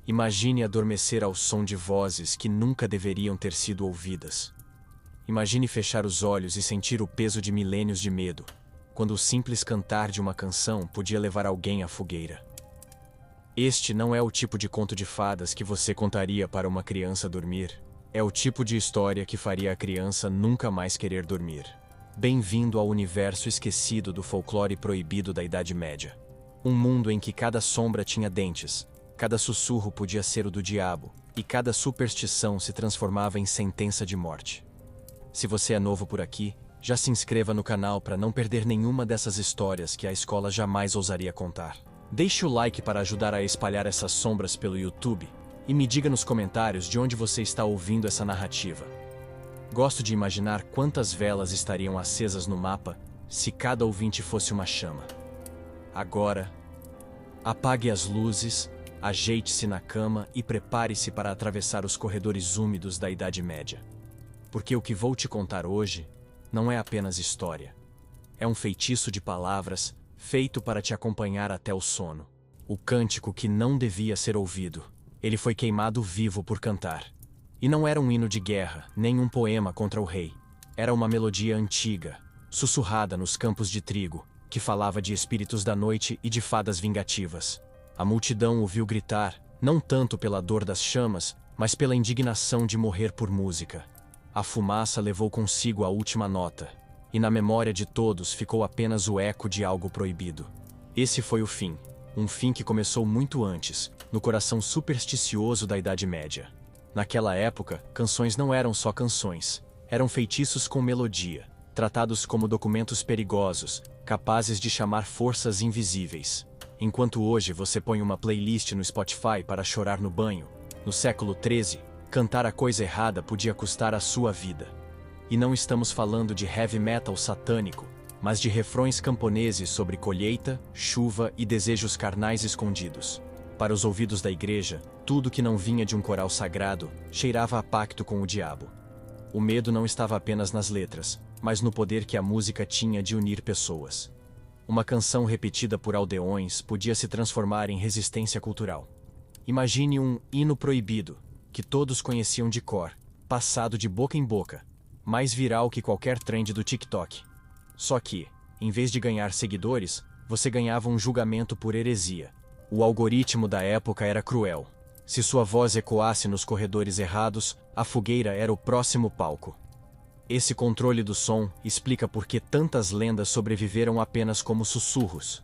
Imagine adormecer ao som de vozes que nunca deveriam ter sido ouvidas. Imagine fechar os olhos e sentir o peso de milênios de medo, quando o simples cantar de uma canção podia levar alguém à fogueira. Este não é o tipo de conto de fadas que você contaria para uma criança dormir. É o tipo de história que faria a criança nunca mais querer dormir. Bem-vindo ao universo esquecido do folclore proibido da Idade Média. Um mundo em que cada sombra tinha dentes, cada sussurro podia ser o do diabo, e cada superstição se transformava em sentença de morte. Se você é novo por aqui, já se inscreva no canal para não perder nenhuma dessas histórias que a escola jamais ousaria contar. Deixe o like para ajudar a espalhar essas sombras pelo YouTube e me diga nos comentários de onde você está ouvindo essa narrativa. Gosto de imaginar quantas velas estariam acesas no mapa se cada ouvinte fosse uma chama. Agora, apague as luzes, ajeite-se na cama e prepare-se para atravessar os corredores úmidos da Idade Média. Porque o que vou te contar hoje não é apenas história. É um feitiço de palavras feito para te acompanhar até o sono. O cântico que não devia ser ouvido. Ele foi queimado vivo por cantar. E não era um hino de guerra, nem um poema contra o rei. Era uma melodia antiga, sussurrada nos campos de trigo, que falava de espíritos da noite e de fadas vingativas. A multidão ouviu gritar, não tanto pela dor das chamas, mas pela indignação de morrer por música. A fumaça levou consigo a última nota, e na memória de todos ficou apenas o eco de algo proibido. Esse foi o fim, um fim que começou muito antes, no coração supersticioso da Idade Média. Naquela época, canções não eram só canções, eram feitiços com melodia, tratados como documentos perigosos, capazes de chamar forças invisíveis. Enquanto hoje você põe uma playlist no Spotify para chorar no banho, no século XIII, cantar a coisa errada podia custar a sua vida. E não estamos falando de heavy metal satânico, mas de refrões camponeses sobre colheita, chuva e desejos carnais escondidos. Para os ouvidos da igreja, tudo que não vinha de um coral sagrado cheirava a pacto com o diabo. O medo não estava apenas nas letras, mas no poder que a música tinha de unir pessoas. Uma canção repetida por aldeões podia se transformar em resistência cultural. Imagine um hino proibido, que todos conheciam de cor, passado de boca em boca, mais viral que qualquer trend do TikTok. Só que, em vez de ganhar seguidores, você ganhava um julgamento por heresia. O algoritmo da época era cruel. Se sua voz ecoasse nos corredores errados, a fogueira era o próximo palco. Esse controle do som explica por que tantas lendas sobreviveram apenas como sussurros.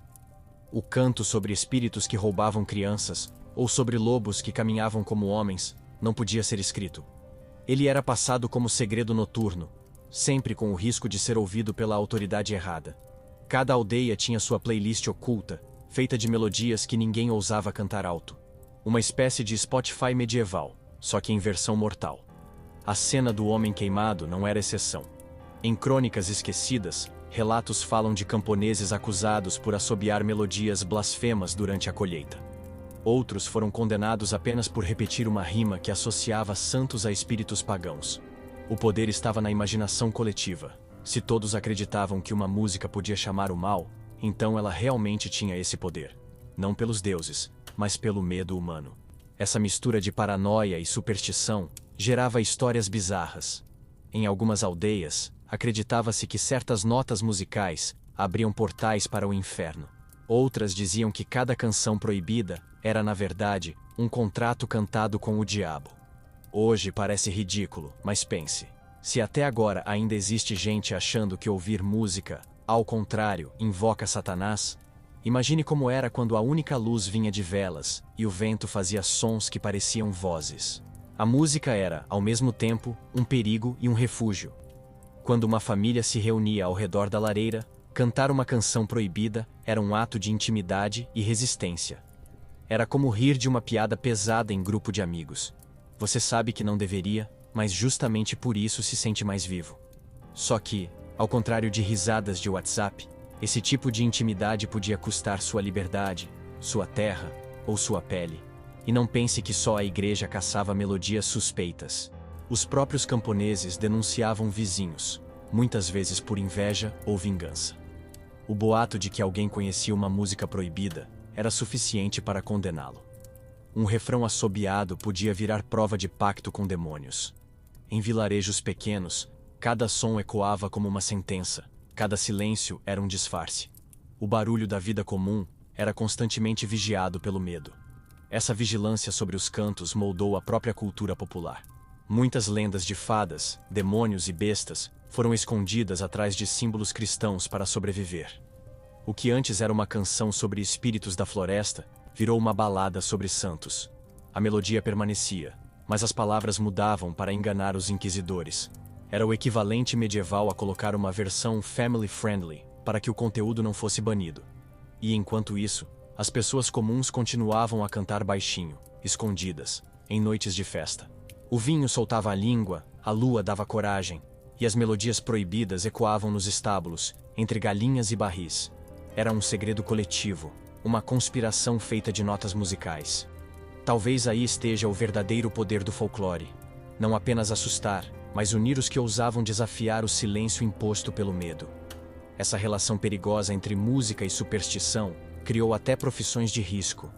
O canto sobre espíritos que roubavam crianças, ou sobre lobos que caminhavam como homens, não podia ser escrito. Ele era passado como segredo noturno, sempre com o risco de ser ouvido pela autoridade errada. Cada aldeia tinha sua playlist oculta, feita de melodias que ninguém ousava cantar alto. Uma espécie de Spotify medieval, só que em versão mortal. A cena do homem queimado não era exceção. Em crônicas esquecidas, relatos falam de camponeses acusados por assobiar melodias blasfemas durante a colheita. Outros foram condenados apenas por repetir uma rima que associava santos a espíritos pagãos. O poder estava na imaginação coletiva. Se todos acreditavam que uma música podia chamar o mal, então ela realmente tinha esse poder. Não pelos deuses, mas pelo medo humano. Essa mistura de paranoia e superstição gerava histórias bizarras. Em algumas aldeias, acreditava-se que certas notas musicais abriam portais para o inferno. Outras diziam que cada canção proibida era, na verdade, um contrato cantado com o diabo. Hoje parece ridículo, mas pense. Se até agora ainda existe gente achando que ouvir música, ao contrário, invoca Satanás, imagine como era quando a única luz vinha de velas e o vento fazia sons que pareciam vozes. A música era, ao mesmo tempo, um perigo e um refúgio. Quando uma família se reunia ao redor da lareira, cantar uma canção proibida era um ato de intimidade e resistência. Era como rir de uma piada pesada em grupo de amigos. Você sabe que não deveria, mas justamente por isso se sente mais vivo. Só que, ao contrário de risadas de WhatsApp, esse tipo de intimidade podia custar sua liberdade, sua terra ou sua pele. E não pense que só a igreja caçava melodias suspeitas. Os próprios camponeses denunciavam vizinhos, muitas vezes por inveja ou vingança. O boato de que alguém conhecia uma música proibida era suficiente para condená-lo. Um refrão assobiado podia virar prova de pacto com demônios. Em vilarejos pequenos, cada som ecoava como uma sentença, cada silêncio era um disfarce. O barulho da vida comum era constantemente vigiado pelo medo. Essa vigilância sobre os cantos moldou a própria cultura popular. Muitas lendas de fadas, demônios e bestas foram escondidas atrás de símbolos cristãos para sobreviver. O que antes era uma canção sobre espíritos da floresta, virou uma balada sobre santos. A melodia permanecia, mas as palavras mudavam para enganar os inquisidores. Era o equivalente medieval a colocar uma versão family-friendly, para que o conteúdo não fosse banido. E enquanto isso, as pessoas comuns continuavam a cantar baixinho, escondidas, em noites de festa. O vinho soltava a língua, a lua dava coragem, e as melodias proibidas ecoavam nos estábulos, entre galinhas e barris. Era um segredo coletivo, uma conspiração feita de notas musicais. Talvez aí esteja o verdadeiro poder do folclore. Não apenas assustar, mas unir os que ousavam desafiar o silêncio imposto pelo medo. Essa relação perigosa entre música e superstição criou até profissões de risco.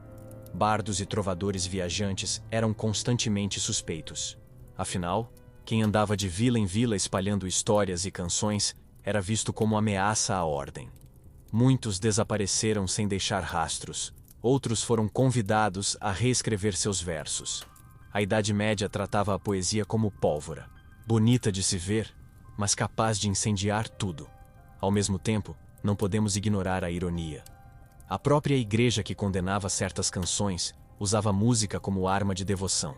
Bardos e trovadores viajantes eram constantemente suspeitos. Afinal, quem andava de vila em vila espalhando histórias e canções era visto como ameaça à ordem. Muitos desapareceram sem deixar rastros. Outros foram convidados a reescrever seus versos. A Idade Média tratava a poesia como pólvora, bonita de se ver, mas capaz de incendiar tudo. Ao mesmo tempo, não podemos ignorar a ironia. A própria igreja que condenava certas canções usava a música como arma de devoção.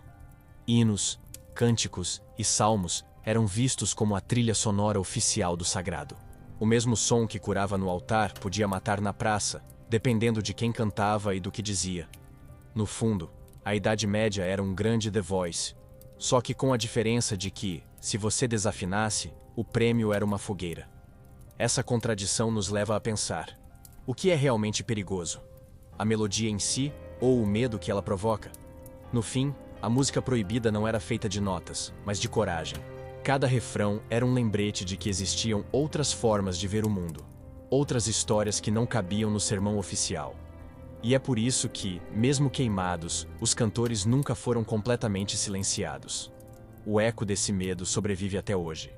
Hinos, cânticos e salmos eram vistos como a trilha sonora oficial do sagrado. O mesmo som que curava no altar podia matar na praça, dependendo de quem cantava e do que dizia. No fundo, a Idade Média era um grande The Voice, só que com a diferença de que, se você desafinasse, o prêmio era uma fogueira. Essa contradição nos leva a pensar: o que é realmente perigoso? A melodia em si ou o medo que ela provoca? No fim, a música proibida não era feita de notas, mas de coragem. Cada refrão era um lembrete de que existiam outras formas de ver o mundo, outras histórias que não cabiam no sermão oficial. E é por isso que, mesmo queimados, os cantores nunca foram completamente silenciados. O eco desse medo sobrevive até hoje.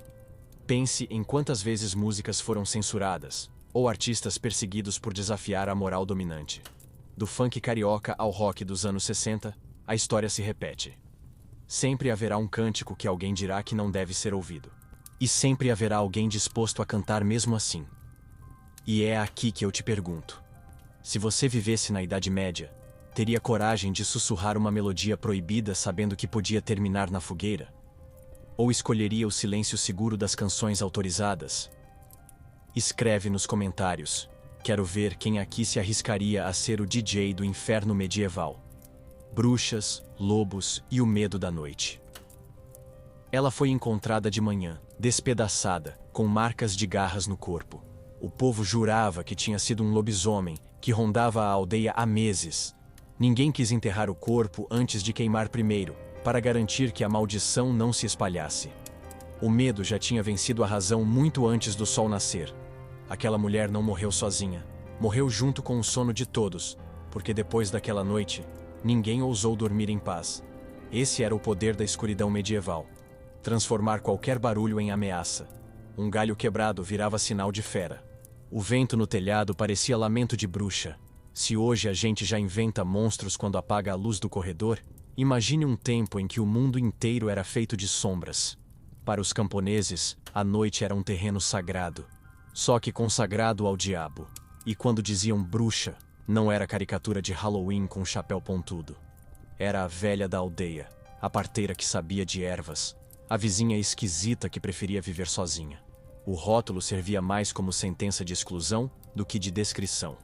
Pense em quantas vezes músicas foram censuradas, ou artistas perseguidos por desafiar a moral dominante. Do funk carioca ao rock dos anos 60, a história se repete. Sempre haverá um cântico que alguém dirá que não deve ser ouvido. E sempre haverá alguém disposto a cantar mesmo assim. E é aqui que eu te pergunto: se você vivesse na Idade Média, teria coragem de sussurrar uma melodia proibida sabendo que podia terminar na fogueira? Ou escolheria o silêncio seguro das canções autorizadas? Escreve nos comentários. Quero ver quem aqui se arriscaria a ser o DJ do inferno medieval. Bruxas, lobos e o medo da noite. Ela foi encontrada de manhã, despedaçada, com marcas de garras no corpo. O povo jurava que tinha sido um lobisomem que rondava a aldeia há meses. Ninguém quis enterrar o corpo antes de queimar primeiro, para garantir que a maldição não se espalhasse. O medo já tinha vencido a razão muito antes do sol nascer. Aquela mulher não morreu sozinha. Morreu junto com o sono de todos, porque depois daquela noite, ninguém ousou dormir em paz. Esse era o poder da escuridão medieval. Transformar qualquer barulho em ameaça. Um galho quebrado virava sinal de fera. O vento no telhado parecia lamento de bruxa. Se hoje a gente já inventa monstros quando apaga a luz do corredor, imagine um tempo em que o mundo inteiro era feito de sombras. Para os camponeses, a noite era um terreno sagrado, só que consagrado ao diabo. E quando diziam bruxa, não era caricatura de Halloween com chapéu pontudo. Era a velha da aldeia, a parteira que sabia de ervas, a vizinha esquisita que preferia viver sozinha. O rótulo servia mais como sentença de exclusão do que de descrição.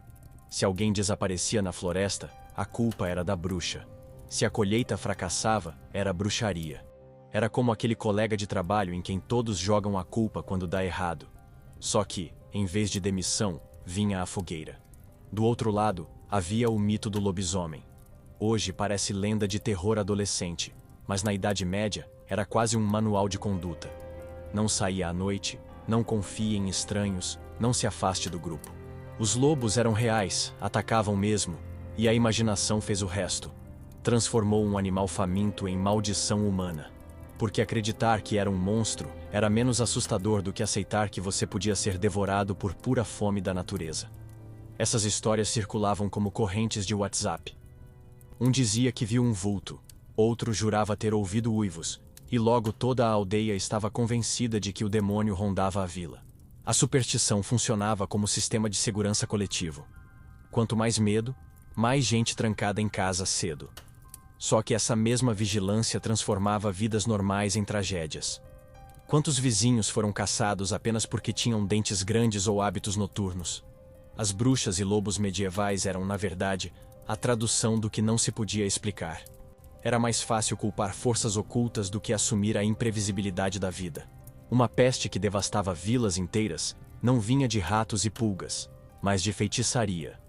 Se alguém desaparecia na floresta, a culpa era da bruxa. Se a colheita fracassava, era bruxaria. Era como aquele colega de trabalho em quem todos jogam a culpa quando dá errado. Só que, em vez de demissão, vinha a fogueira. Do outro lado, havia o mito do lobisomem. Hoje parece lenda de terror adolescente, mas na Idade Média era quase um manual de conduta. Não saia à noite, não confie em estranhos, não se afaste do grupo. Os lobos eram reais, atacavam mesmo, e a imaginação fez o resto. transformou um animal faminto em maldição humana. Porque acreditar que era um monstro era menos assustador do que aceitar que você podia ser devorado por pura fome da natureza. Essas histórias circulavam como correntes de WhatsApp. Um dizia que viu um vulto, outro jurava ter ouvido uivos, e logo toda a aldeia estava convencida de que o demônio rondava a vila. A superstição funcionava como sistema de segurança coletivo. Quanto mais medo, mais gente trancada em casa cedo. Só que essa mesma vigilância transformava vidas normais em tragédias. Quantos vizinhos foram caçados apenas porque tinham dentes grandes ou hábitos noturnos? As bruxas e lobos medievais eram, na verdade, a tradução do que não se podia explicar. Era mais fácil culpar forças ocultas do que assumir a imprevisibilidade da vida. Uma peste que devastava vilas inteiras não vinha de ratos e pulgas, mas de feitiçaria.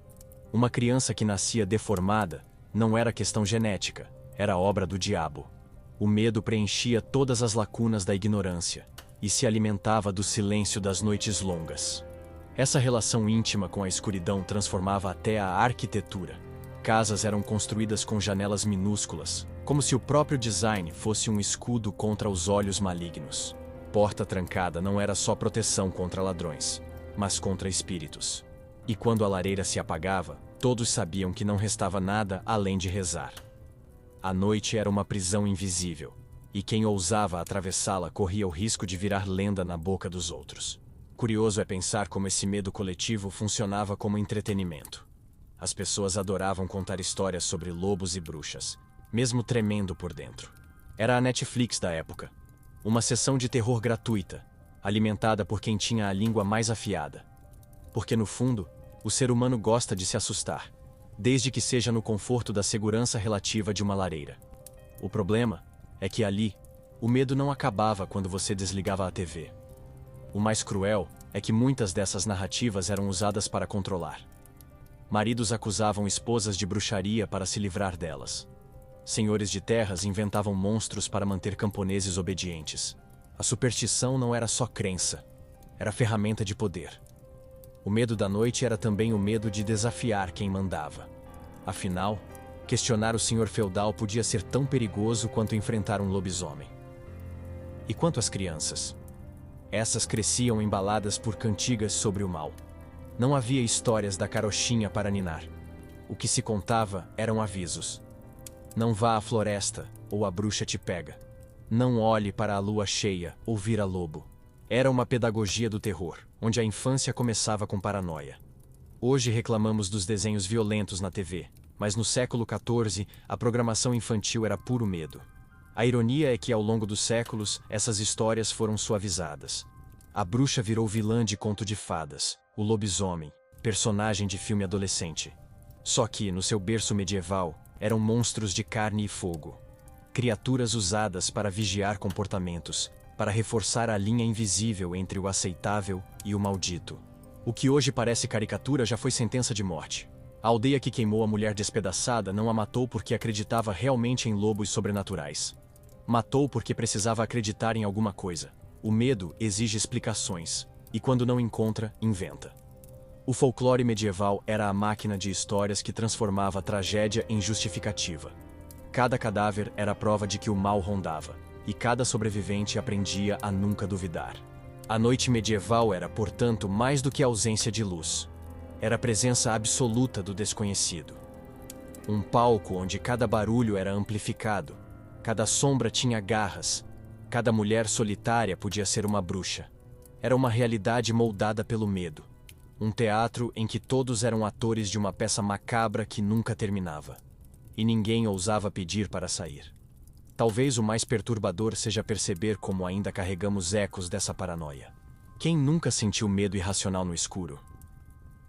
Uma criança que nascia deformada não era questão genética, era obra do diabo. O medo preenchia todas as lacunas da ignorância e se alimentava do silêncio das noites longas. Essa relação íntima com a escuridão transformava até a arquitetura. Casas eram construídas com janelas minúsculas, como se o próprio design fosse um escudo contra os olhos malignos. Porta trancada não era só proteção contra ladrões, mas contra espíritos. E quando a lareira se apagava, todos sabiam que não restava nada além de rezar. A noite era uma prisão invisível, e quem ousava atravessá-la corria o risco de virar lenda na boca dos outros. Curioso é pensar como esse medo coletivo funcionava como entretenimento. As pessoas adoravam contar histórias sobre lobos e bruxas, mesmo tremendo por dentro. Era a Netflix da época. Uma sessão de terror gratuita, alimentada por quem tinha a língua mais afiada. Porque no fundo, o ser humano gosta de se assustar, desde que seja no conforto da segurança relativa de uma lareira. O problema é que ali, o medo não acabava quando você desligava a TV. O mais cruel é que muitas dessas narrativas eram usadas para controlar. Maridos acusavam esposas de bruxaria para se livrar delas. Senhores de terras inventavam monstros para manter camponeses obedientes. A superstição não era só crença, era ferramenta de poder. O medo da noite era também o medo de desafiar quem mandava. Afinal, questionar o senhor feudal podia ser tão perigoso quanto enfrentar um lobisomem. E quanto às crianças? Essas cresciam embaladas por cantigas sobre o mal. Não havia histórias da carochinha para ninar. O que se contava eram avisos. Não vá à floresta, ou a bruxa te pega. Não olhe para a lua cheia, ou vira lobo. Era uma pedagogia do terror, onde a infância começava com paranoia. Hoje reclamamos dos desenhos violentos na TV, mas no século XIV a programação infantil era puro medo. A ironia é que ao longo dos séculos essas histórias foram suavizadas. A bruxa virou vilã de conto de fadas, o lobisomem, personagem de filme adolescente. Só que, no seu berço medieval, eram monstros de carne e fogo. Criaturas usadas para vigiar comportamentos, para reforçar a linha invisível entre o aceitável e o maldito. O que hoje parece caricatura já foi sentença de morte. A aldeia que queimou a mulher despedaçada não a matou porque acreditava realmente em lobos sobrenaturais. Matou porque precisava acreditar em alguma coisa. O medo exige explicações, e quando não encontra, inventa. O folclore medieval era a máquina de histórias que transformava a tragédia em justificativa. Cada cadáver era prova de que o mal rondava, e cada sobrevivente aprendia a nunca duvidar. A noite medieval era, portanto, mais do que a ausência de luz. Era a presença absoluta do desconhecido. Um palco onde cada barulho era amplificado, cada sombra tinha garras, cada mulher solitária podia ser uma bruxa. Era uma realidade moldada pelo medo. Um teatro em que todos eram atores de uma peça macabra que nunca terminava. E ninguém ousava pedir para sair. Talvez o mais perturbador seja perceber como ainda carregamos ecos dessa paranoia. Quem nunca sentiu medo irracional no escuro?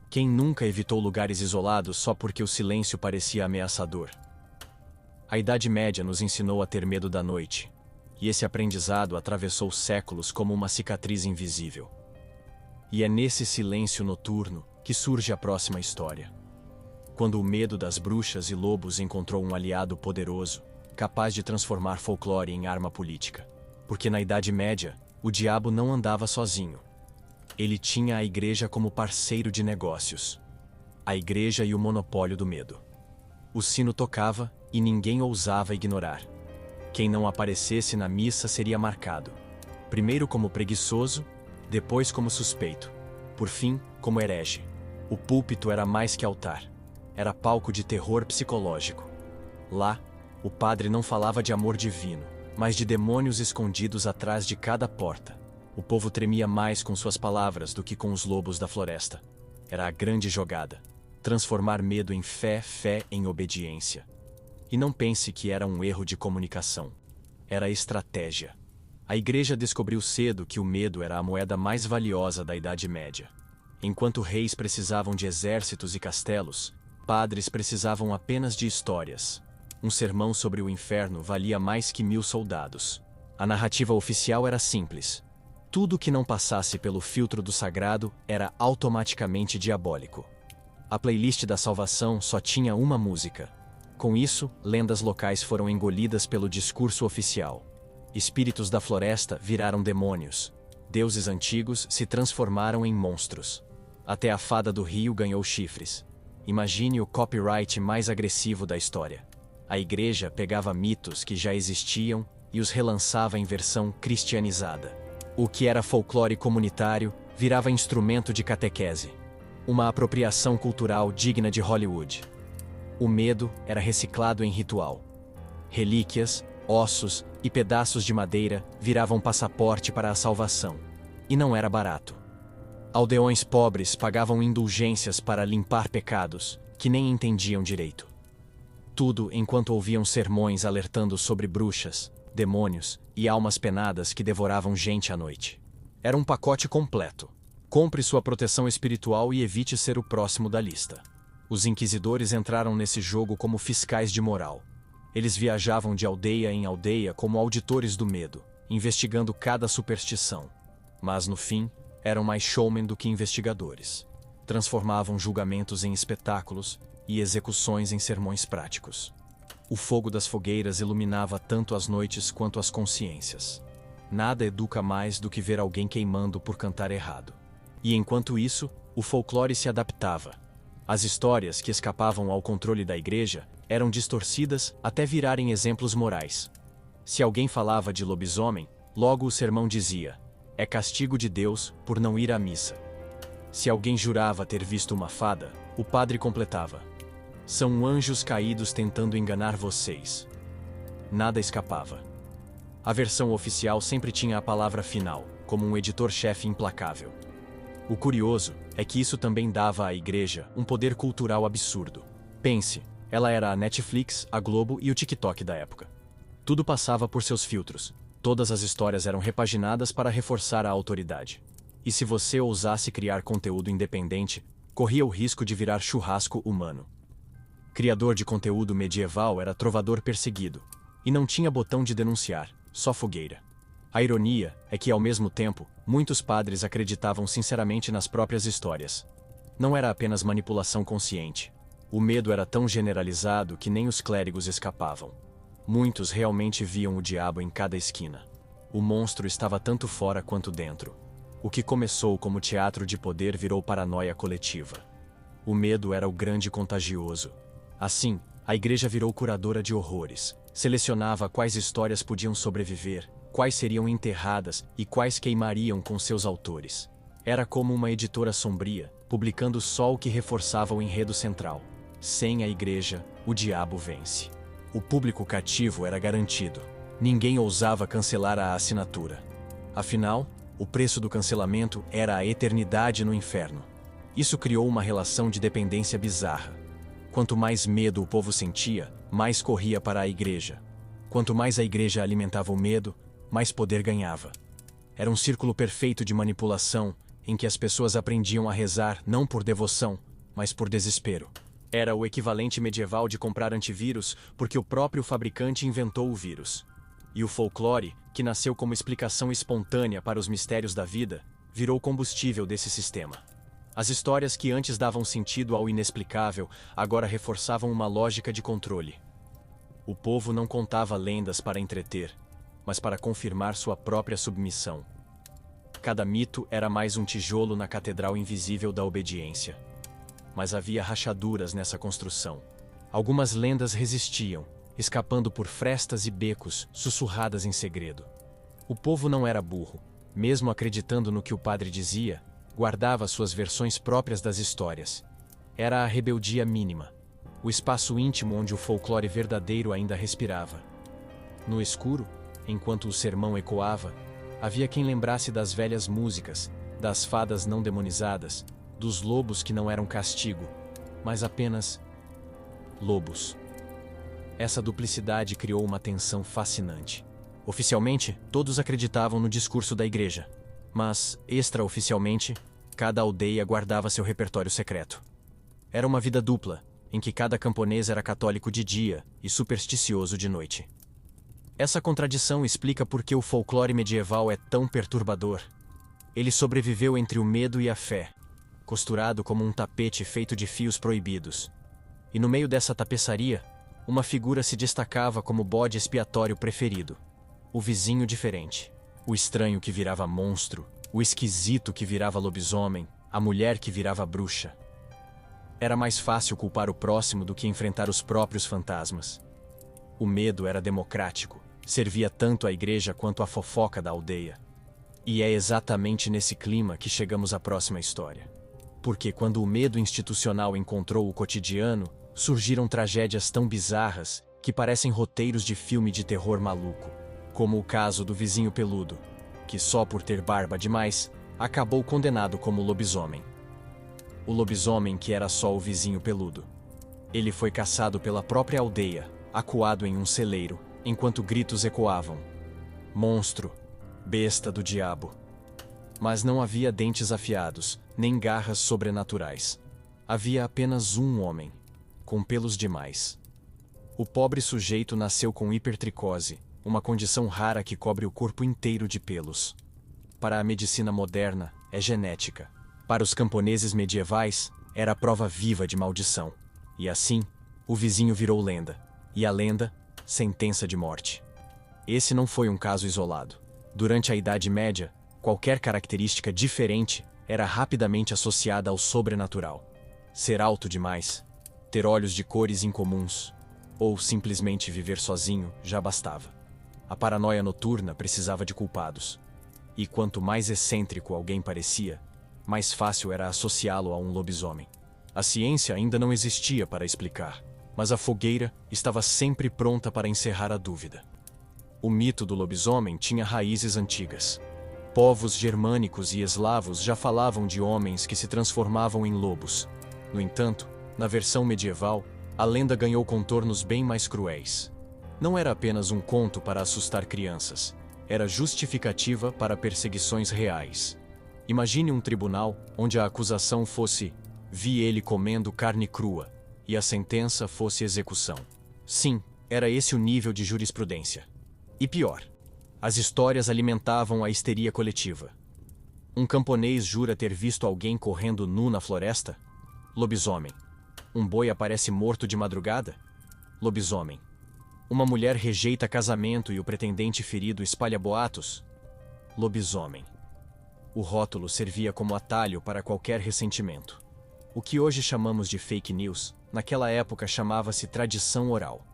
Quem nunca evitou lugares isolados só porque o silêncio parecia ameaçador? A Idade Média nos ensinou a ter medo da noite, e esse aprendizado atravessou séculos como uma cicatriz invisível. E é nesse silêncio noturno que surge a próxima história. Quando o medo das bruxas e lobos encontrou um aliado poderoso, capaz de transformar folclore em arma política. Porque na Idade Média, o diabo não andava sozinho. Ele tinha a igreja como parceiro de negócios. A igreja e o monopólio do medo. O sino tocava e ninguém ousava ignorar. Quem não aparecesse na missa seria marcado, primeiro como preguiçoso, depois como suspeito, por fim, como herege. O púlpito era mais que altar. Era palco de terror psicológico. Lá, o padre não falava de amor divino, mas de demônios escondidos atrás de cada porta. O povo tremia mais com suas palavras do que com os lobos da floresta. Era a grande jogada. Transformar medo em fé, fé em obediência. E não pense que era um erro de comunicação. Era estratégia. A igreja descobriu cedo que o medo era a moeda mais valiosa da Idade Média. Enquanto reis precisavam de exércitos e castelos, padres precisavam apenas de histórias. Um sermão sobre o inferno valia mais que 1000 soldados. A narrativa oficial era simples. Tudo que não passasse pelo filtro do sagrado era automaticamente diabólico. A playlist da salvação só tinha uma música. Com isso, lendas locais foram engolidas pelo discurso oficial. Espíritos da floresta viraram demônios. Deuses antigos se transformaram em monstros. Até a fada do rio ganhou chifres. Imagine o copyright mais agressivo da história. A igreja pegava mitos que já existiam e os relançava em versão cristianizada. O que era folclore comunitário virava instrumento de catequese. Uma apropriação cultural digna de Hollywood. O medo era reciclado em ritual. Relíquias, ossos e pedaços de madeira viravam passaporte para a salvação. E não era barato. Aldeões pobres pagavam indulgências para limpar pecados que nem entendiam direito. Tudo enquanto ouviam sermões alertando sobre bruxas, demônios e almas penadas que devoravam gente à noite. Era um pacote completo. Compre sua proteção espiritual e evite ser o próximo da lista. Os inquisidores entraram nesse jogo como fiscais de moral. Eles viajavam de aldeia em aldeia como auditores do medo, investigando cada superstição. Mas, no fim, eram mais showmen do que investigadores. Transformavam julgamentos em espetáculos e execuções em sermões práticos. O fogo das fogueiras iluminava tanto as noites quanto as consciências. Nada educa mais do que ver alguém queimando por cantar errado. E enquanto isso, o folclore se adaptava. As histórias que escapavam ao controle da igreja eram distorcidas até virarem exemplos morais. Se alguém falava de lobisomem, logo o sermão dizia: é castigo de Deus por não ir à missa. Se alguém jurava ter visto uma fada, o padre completava: são anjos caídos tentando enganar vocês. Nada escapava. A versão oficial sempre tinha a palavra final, como um editor-chefe implacável. O curioso é que isso também dava à igreja um poder cultural absurdo. Pense, ela era a Netflix, a Globo e o TikTok da época. Tudo passava por seus filtros. Todas as histórias eram repaginadas para reforçar a autoridade. E se você ousasse criar conteúdo independente, corria o risco de virar churrasco humano. Criador de conteúdo medieval era trovador perseguido. E não tinha botão de denunciar, só fogueira. A ironia é que, ao mesmo tempo, muitos padres acreditavam sinceramente nas próprias histórias. Não era apenas manipulação consciente. O medo era tão generalizado que nem os clérigos escapavam. Muitos realmente viam o diabo em cada esquina. O monstro estava tanto fora quanto dentro. O que começou como teatro de poder virou paranoia coletiva. O medo era o grande contagioso. Assim, a igreja virou curadora de horrores. Selecionava quais histórias podiam sobreviver, quais seriam enterradas e quais queimariam com seus autores. Era como uma editora sombria, publicando só o que reforçava o enredo central. Sem a igreja, o diabo vence. O público cativo era garantido. Ninguém ousava cancelar a assinatura. Afinal, o preço do cancelamento era a eternidade no inferno. Isso criou uma relação de dependência bizarra. Quanto mais medo o povo sentia, mais corria para a igreja. Quanto mais a igreja alimentava o medo, mais poder ganhava. Era um círculo perfeito de manipulação, em que as pessoas aprendiam a rezar não por devoção, mas por desespero. Era o equivalente medieval de comprar antivírus porque o próprio fabricante inventou o vírus. E o folclore, que nasceu como explicação espontânea para os mistérios da vida, virou combustível desse sistema. As histórias que antes davam sentido ao inexplicável, agora reforçavam uma lógica de controle. O povo não contava lendas para entreter, mas para confirmar sua própria submissão. Cada mito era mais um tijolo na catedral invisível da obediência. Mas havia rachaduras nessa construção. Algumas lendas resistiam, escapando por frestas e becos, sussurradas em segredo. O povo não era burro. Mesmo acreditando no que o padre dizia, guardava suas versões próprias das histórias. Era a rebeldia mínima, o espaço íntimo onde o folclore verdadeiro ainda respirava. No escuro, enquanto o sermão ecoava, havia quem lembrasse das velhas músicas, das fadas não demonizadas, dos lobos que não eram castigo, mas apenas lobos. Essa duplicidade criou uma tensão fascinante. Oficialmente, todos acreditavam no discurso da igreja, mas, extraoficialmente, cada aldeia guardava seu repertório secreto. Era uma vida dupla, em que cada camponês era católico de dia e supersticioso de noite. Essa contradição explica por que o folclore medieval é tão perturbador. Ele sobreviveu entre o medo e a fé, costurado como um tapete feito de fios proibidos. E no meio dessa tapeçaria, uma figura se destacava como bode expiatório preferido. O vizinho diferente, o estranho que virava monstro, o esquisito que virava lobisomem, a mulher que virava bruxa. Era mais fácil culpar o próximo do que enfrentar os próprios fantasmas. O medo era democrático, servia tanto à igreja quanto à fofoca da aldeia. E é exatamente nesse clima que chegamos à próxima história. Porque quando o medo institucional encontrou o cotidiano, surgiram tragédias tão bizarras que parecem roteiros de filme de terror maluco. Como o caso do vizinho peludo, que só por ter barba demais, acabou condenado como lobisomem. O lobisomem que era só o vizinho peludo. Ele foi caçado pela própria aldeia, acuado em um celeiro, enquanto gritos ecoavam. Monstro, besta do diabo. Mas não havia dentes afiados, nem garras sobrenaturais. Havia apenas um homem, com pelos demais. O pobre sujeito nasceu com hipertricose, uma condição rara que cobre o corpo inteiro de pelos. Para a medicina moderna, é genética. Para os camponeses medievais, era a prova viva de maldição. E assim, o vizinho virou lenda. E a lenda, sentença de morte. Esse não foi um caso isolado. Durante a Idade Média, qualquer característica diferente era rapidamente associada ao sobrenatural. Ser alto demais, ter olhos de cores incomuns, ou simplesmente viver sozinho já bastava. A paranoia noturna precisava de culpados. E quanto mais excêntrico alguém parecia, mais fácil era associá-lo a um lobisomem. A ciência ainda não existia para explicar, mas a fogueira estava sempre pronta para encerrar a dúvida. O mito do lobisomem tinha raízes antigas. Povos germânicos e eslavos já falavam de homens que se transformavam em lobos. No entanto, na versão medieval, a lenda ganhou contornos bem mais cruéis. Não era apenas um conto para assustar crianças. Era justificativa para perseguições reais. Imagine um tribunal onde a acusação fosse "vi ele comendo carne crua" e a sentença fosse execução. Sim, era esse o nível de jurisprudência. E pior, as histórias alimentavam a histeria coletiva. Um camponês jura ter visto alguém correndo nu na floresta? Lobisomem. Um boi aparece morto de madrugada? Lobisomem. Uma mulher rejeita casamento e o pretendente ferido espalha boatos? Lobisomem. O rótulo servia como atalho para qualquer ressentimento. O que hoje chamamos de fake news, naquela época chamava-se tradição oral.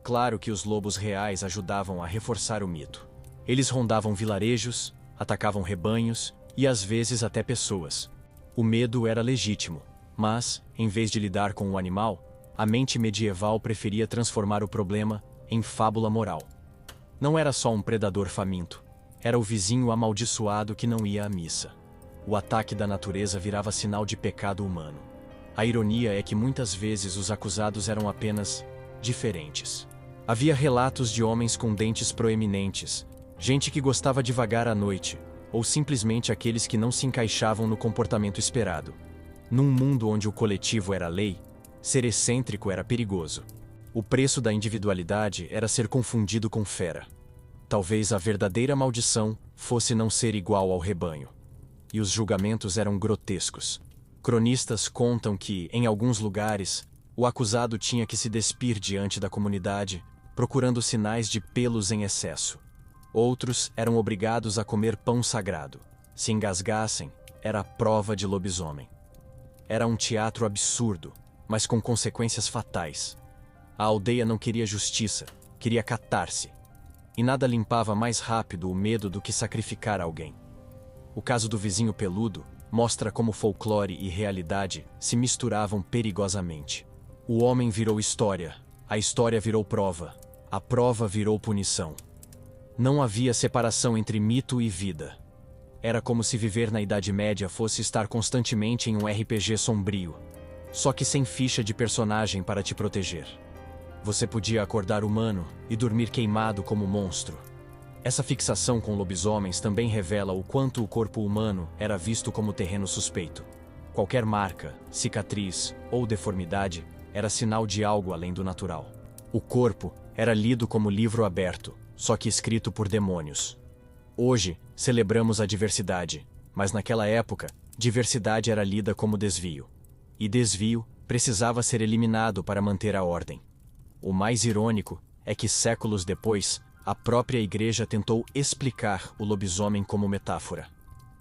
Claro que os lobos reais ajudavam a reforçar o mito. Eles rondavam vilarejos, atacavam rebanhos e às vezes até pessoas. O medo era legítimo, mas, em vez de lidar com o animal, a mente medieval preferia transformar o problema em fábula moral. Não era só um predador faminto, era o vizinho amaldiçoado que não ia à missa. O ataque da natureza virava sinal de pecado humano. A ironia é que muitas vezes os acusados eram apenas diferentes. Havia relatos de homens com dentes proeminentes, gente que gostava de vagar à noite, ou simplesmente aqueles que não se encaixavam no comportamento esperado. Num mundo onde o coletivo era lei, ser excêntrico era perigoso. O preço da individualidade era ser confundido com fera. Talvez a verdadeira maldição fosse não ser igual ao rebanho. E os julgamentos eram grotescos. Cronistas contam que, em alguns lugares, o acusado tinha que se despir diante da comunidade, procurando sinais de pelos em excesso. Outros eram obrigados a comer pão sagrado. Se engasgassem, era a prova de lobisomem. Era um teatro absurdo, mas com consequências fatais. A aldeia não queria justiça, queria catarse. E nada limpava mais rápido o medo do que sacrificar alguém. O caso do vizinho peludo mostra como folclore e realidade se misturavam perigosamente. O homem virou história, a história virou prova, a prova virou punição. Não havia separação entre mito e vida. Era como se viver na Idade Média fosse estar constantemente em um RPG sombrio, só que sem ficha de personagem para te proteger. Você podia acordar humano e dormir queimado como monstro. Essa fixação com lobisomens também revela o quanto o corpo humano era visto como terreno suspeito. Qualquer marca, cicatriz ou deformidade era sinal de algo além do natural. O corpo era lido como livro aberto, só que escrito por demônios. Hoje, celebramos a diversidade, mas naquela época, diversidade era lida como desvio. E desvio precisava ser eliminado para manter a ordem. O mais irônico é que séculos depois, a própria igreja tentou explicar o lobisomem como metáfora.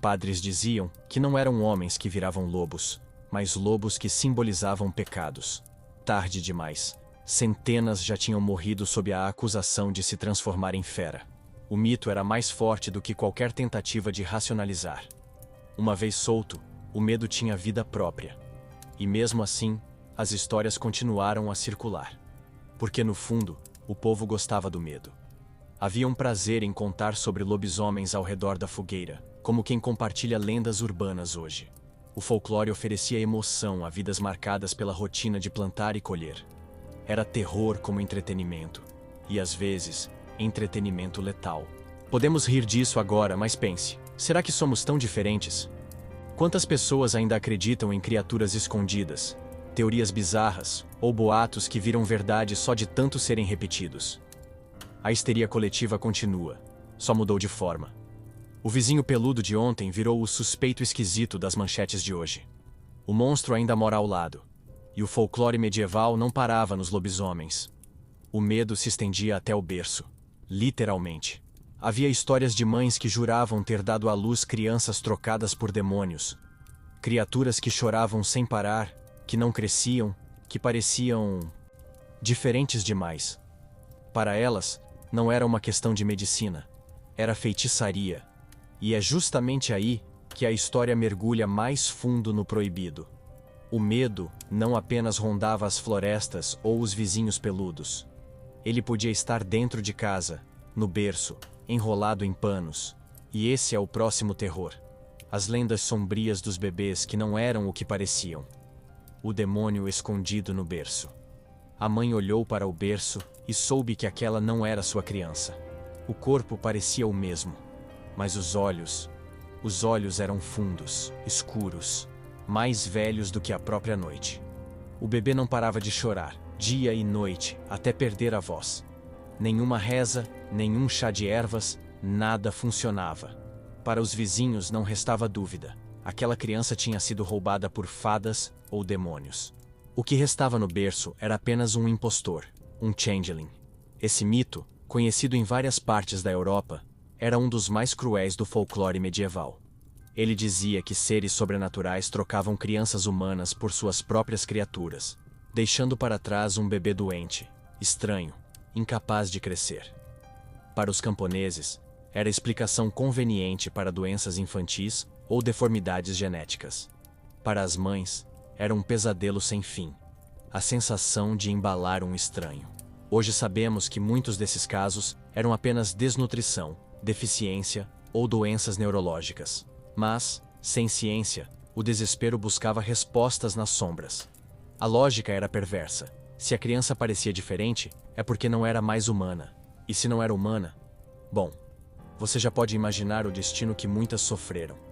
Padres diziam que não eram homens que viravam lobos, mas lobos que simbolizavam pecados. Tarde demais. Centenas já tinham morrido sob a acusação de se transformar em fera. O mito era mais forte do que qualquer tentativa de racionalizar. Uma vez solto, o medo tinha vida própria. E mesmo assim, as histórias continuaram a circular. Porque no fundo, o povo gostava do medo. Havia um prazer em contar sobre lobisomens ao redor da fogueira, como quem compartilha lendas urbanas hoje. O folclore oferecia emoção a vidas marcadas pela rotina de plantar e colher. Era terror como entretenimento. E às vezes, entretenimento letal. Podemos rir disso agora, mas pense, será que somos tão diferentes? Quantas pessoas ainda acreditam em criaturas escondidas, teorias bizarras ou boatos que viram verdade só de tanto serem repetidos? A histeria coletiva continua, só mudou de forma. O vizinho peludo de ontem virou o suspeito esquisito das manchetes de hoje. O monstro ainda mora ao lado, e o folclore medieval não parava nos lobisomens. O medo se estendia até o berço, literalmente. Havia histórias de mães que juravam ter dado à luz crianças trocadas por demônios. Criaturas que choravam sem parar, que não cresciam, que pareciam diferentes demais. Para elas, não era uma questão de medicina, era feitiçaria. E é justamente aí que a história mergulha mais fundo no proibido. O medo não apenas rondava as florestas ou os vizinhos peludos. Ele podia estar dentro de casa, no berço, enrolado em panos. E esse é o próximo terror. As lendas sombrias dos bebês que não eram o que pareciam. O demônio escondido no berço. A mãe olhou para o berço e soube que aquela não era sua criança. O corpo parecia o mesmo, mas os olhos eram fundos, escuros, mais velhos do que a própria noite. O bebê não parava de chorar, dia e noite, até perder a voz. Nenhuma reza, nenhum chá de ervas, nada funcionava. Para os vizinhos não restava dúvida. Aquela criança tinha sido roubada por fadas ou demônios. O que restava no berço era apenas um impostor, um changeling. Esse mito, conhecido em várias partes da Europa, era um dos mais cruéis do folclore medieval. Ele dizia que seres sobrenaturais trocavam crianças humanas por suas próprias criaturas, deixando para trás um bebê doente, estranho, incapaz de crescer. Para os camponeses, era explicação conveniente para doenças infantis ou deformidades genéticas. Para as mães, era um pesadelo sem fim, a sensação de embalar um estranho. Hoje sabemos que muitos desses casos eram apenas desnutrição, deficiência ou doenças neurológicas. Mas, sem ciência, o desespero buscava respostas nas sombras. A lógica era perversa. Se a criança parecia diferente, é porque não era mais humana. E se não era humana, bom, você já pode imaginar o destino que muitas sofreram.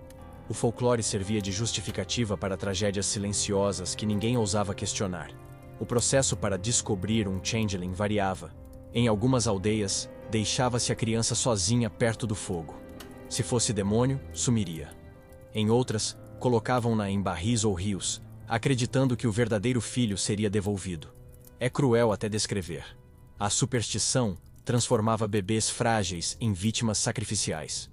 O folclore servia de justificativa para tragédias silenciosas que ninguém ousava questionar. O processo para descobrir um changeling variava. Em algumas aldeias, deixava-se a criança sozinha perto do fogo. Se fosse demônio, sumiria. Em outras, colocavam-na em barris ou rios, acreditando que o verdadeiro filho seria devolvido. É cruel até descrever. A superstição transformava bebês frágeis em vítimas sacrificiais.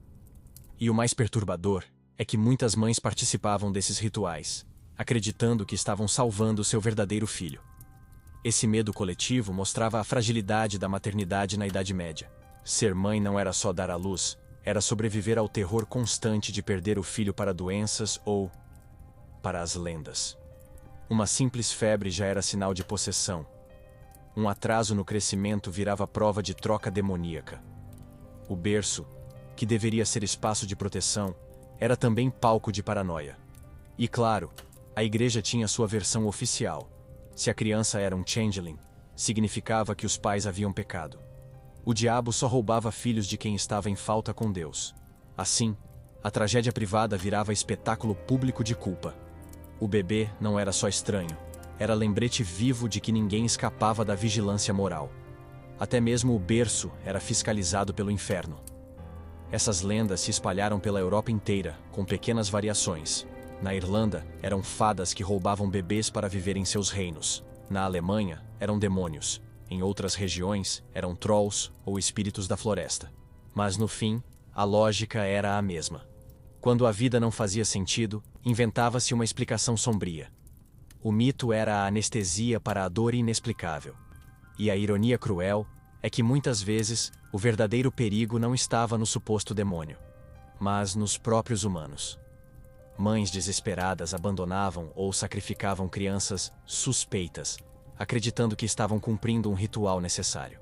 E o mais perturbador é que muitas mães participavam desses rituais, acreditando que estavam salvando seu verdadeiro filho. Esse medo coletivo mostrava a fragilidade da maternidade na Idade Média. Ser mãe não era só dar à luz, era sobreviver ao terror constante de perder o filho para doenças ou para as lendas. Uma simples febre já era sinal de possessão. Um atraso no crescimento virava prova de troca demoníaca. O berço, que deveria ser espaço de proteção, era também palco de paranoia. E claro, a igreja tinha sua versão oficial. Se a criança era um changeling, significava que os pais haviam pecado. O diabo só roubava filhos de quem estava em falta com Deus. Assim, a tragédia privada virava espetáculo público de culpa. O bebê não era só estranho, era lembrete vivo de que ninguém escapava da vigilância moral. Até mesmo o berço era fiscalizado pelo inferno. Essas lendas se espalharam pela Europa inteira, com pequenas variações. Na Irlanda, eram fadas que roubavam bebês para viver em seus reinos. Na Alemanha, eram demônios. Em outras regiões, eram trolls ou espíritos da floresta. Mas no fim, a lógica era a mesma. Quando a vida não fazia sentido, inventava-se uma explicação sombria. O mito era a anestesia para a dor inexplicável. E a ironia cruel é que muitas vezes o verdadeiro perigo não estava no suposto demônio, mas nos próprios humanos. Mães desesperadas abandonavam ou sacrificavam crianças suspeitas, acreditando que estavam cumprindo um ritual necessário.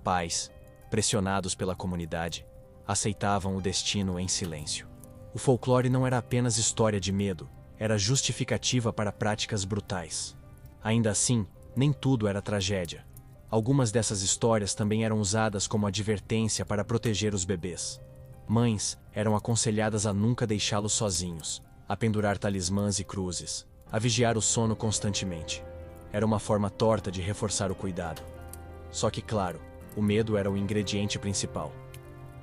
Pais, pressionados pela comunidade, aceitavam o destino em silêncio. O folclore não era apenas história de medo, era justificativa para práticas brutais. Ainda assim, nem tudo era tragédia. Algumas dessas histórias também eram usadas como advertência para proteger os bebês. Mães eram aconselhadas a nunca deixá-los sozinhos, a pendurar talismãs e cruzes, a vigiar o sono constantemente. Era uma forma torta de reforçar o cuidado. Só que, claro, o medo era o ingrediente principal.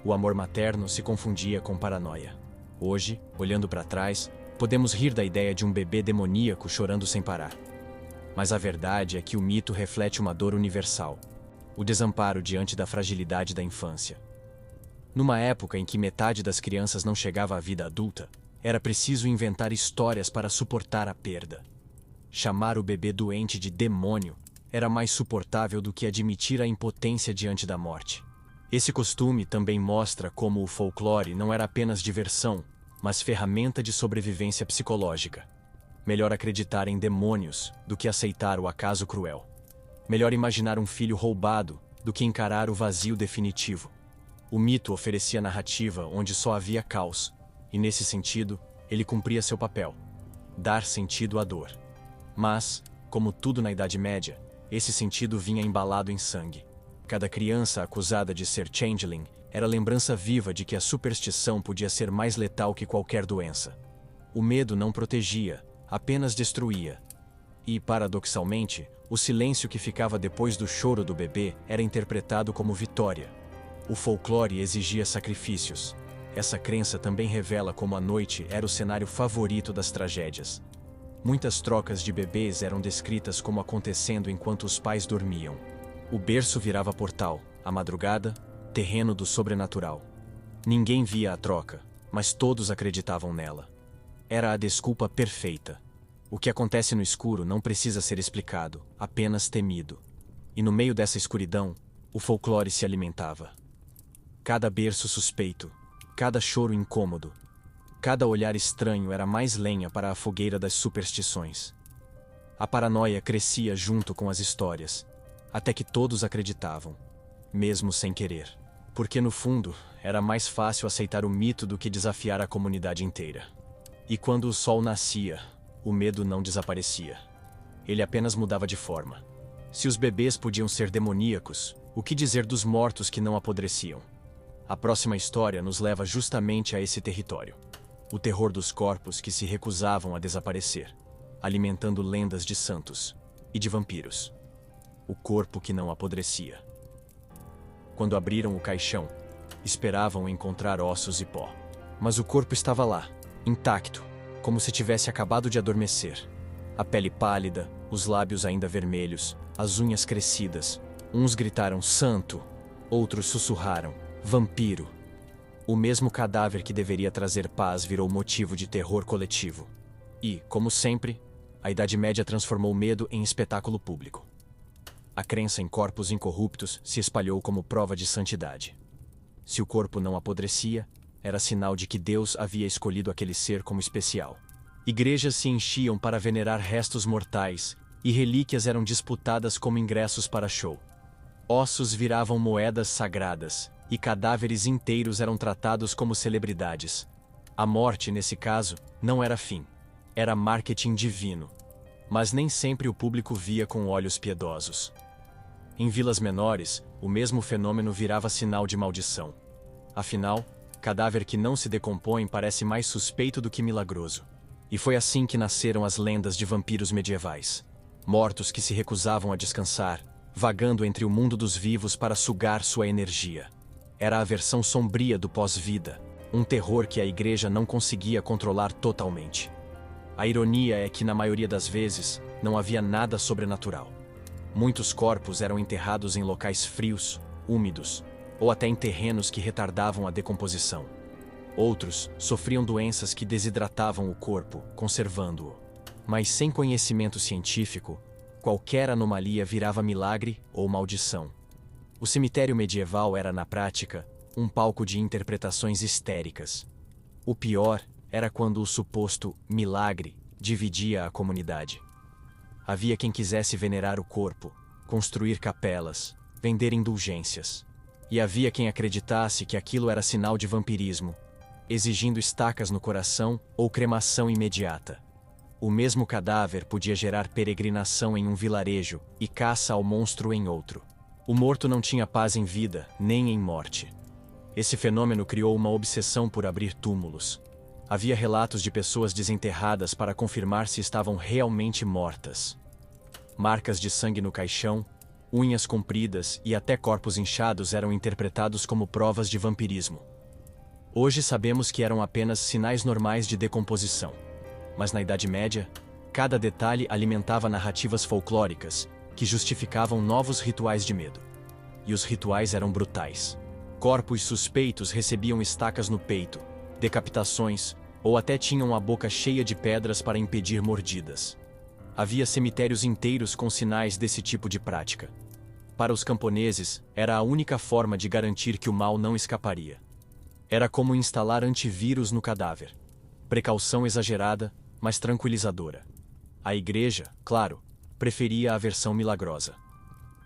O amor materno se confundia com paranoia. Hoje, olhando para trás, podemos rir da ideia de um bebê demoníaco chorando sem parar. Mas a verdade é que o mito reflete uma dor universal: o desamparo diante da fragilidade da infância. Numa época em que metade das crianças não chegava à vida adulta, era preciso inventar histórias para suportar a perda. Chamar o bebê doente de demônio era mais suportável do que admitir a impotência diante da morte. Esse costume também mostra como o folclore não era apenas diversão, mas ferramenta de sobrevivência psicológica. Melhor acreditar em demônios do que aceitar o acaso cruel. Melhor imaginar um filho roubado do que encarar o vazio definitivo. O mito oferecia narrativa onde só havia caos, e nesse sentido, ele cumpria seu papel: dar sentido à dor. Mas, como tudo na Idade Média, esse sentido vinha embalado em sangue. Cada criança acusada de ser changeling era lembrança viva de que a superstição podia ser mais letal que qualquer doença. O medo não protegia, apenas destruía. E, paradoxalmente, o silêncio que ficava depois do choro do bebê era interpretado como vitória. O folclore exigia sacrifícios. Essa crença também revela como a noite era o cenário favorito das tragédias. Muitas trocas de bebês eram descritas como acontecendo enquanto os pais dormiam. O berço virava portal, a madrugada, terreno do sobrenatural. Ninguém via a troca, mas todos acreditavam nela. Era a desculpa perfeita. O que acontece no escuro não precisa ser explicado, apenas temido. E no meio dessa escuridão, o folclore se alimentava. Cada berço suspeito, cada choro incômodo, cada olhar estranho era mais lenha para a fogueira das superstições. A paranoia crescia junto com as histórias, até que todos acreditavam, mesmo sem querer. Porque no fundo, era mais fácil aceitar o mito do que desafiar a comunidade inteira. E quando o sol nascia, o medo não desaparecia. Ele apenas mudava de forma. Se os bebês podiam ser demoníacos, o que dizer dos mortos que não apodreciam? A próxima história nos leva justamente a esse território. O terror dos corpos que se recusavam a desaparecer, alimentando lendas de santos e de vampiros. O corpo que não apodrecia. Quando abriram o caixão, esperavam encontrar ossos e pó. Mas o corpo estava lá, intacto, como se tivesse acabado de adormecer. A pele pálida, os lábios ainda vermelhos, as unhas crescidas. Uns gritaram santo, outros sussurraram vampiro. O mesmo cadáver que deveria trazer paz virou motivo de terror coletivo. E, como sempre, a Idade Média transformou o medo em espetáculo público. a crença em corpos incorruptos se espalhou como prova de santidade. Se o corpo não apodrecia, era sinal de que Deus havia escolhido aquele ser como especial. Igrejas se enchiam para venerar restos mortais, e relíquias eram disputadas como ingressos para show. Ossos viravam moedas sagradas, e cadáveres inteiros eram tratados como celebridades. A morte, nesse caso, não era fim. Era marketing divino. Mas nem sempre o público via com olhos piedosos. Em vilas menores, o mesmo fenômeno virava sinal de maldição. Afinal, cadáver que não se decompõe parece mais suspeito do que milagroso. E foi assim que nasceram as lendas de vampiros medievais. Mortos que se recusavam a descansar, vagando entre o mundo dos vivos para sugar sua energia. Era a versão sombria do pós-vida, um terror que a igreja não conseguia controlar totalmente. A ironia é que, na maioria das vezes, não havia nada sobrenatural. Muitos corpos eram enterrados em locais frios, úmidos, ou até em terrenos que retardavam a decomposição. Outros sofriam doenças que desidratavam o corpo, conservando-o. Mas sem conhecimento científico, qualquer anomalia virava milagre ou maldição. O cemitério medieval era, na prática, um palco de interpretações histéricas. O pior era quando o suposto milagre dividia a comunidade. Havia quem quisesse venerar o corpo, construir capelas, vender indulgências. E havia quem acreditasse que aquilo era sinal de vampirismo, exigindo estacas no coração ou cremação imediata. O mesmo cadáver podia gerar peregrinação em um vilarejo e caça ao monstro em outro. O morto não tinha paz em vida, nem em morte. Esse fenômeno criou uma obsessão por abrir túmulos. Havia relatos de pessoas desenterradas para confirmar se estavam realmente mortas. Marcas de sangue no caixão, unhas compridas e até corpos inchados eram interpretados como provas de vampirismo. Hoje sabemos que eram apenas sinais normais de decomposição. Mas na Idade Média, cada detalhe alimentava narrativas folclóricas que justificavam novos rituais de medo. E os rituais eram brutais. Corpos suspeitos recebiam estacas no peito, decapitações, ou até tinham a boca cheia de pedras para impedir mordidas. Havia cemitérios inteiros com sinais desse tipo de prática. Para os camponeses, era a única forma de garantir que o mal não escaparia. Era como instalar antivírus no cadáver. Precaução exagerada, mas tranquilizadora. A igreja, claro, preferia a versão milagrosa.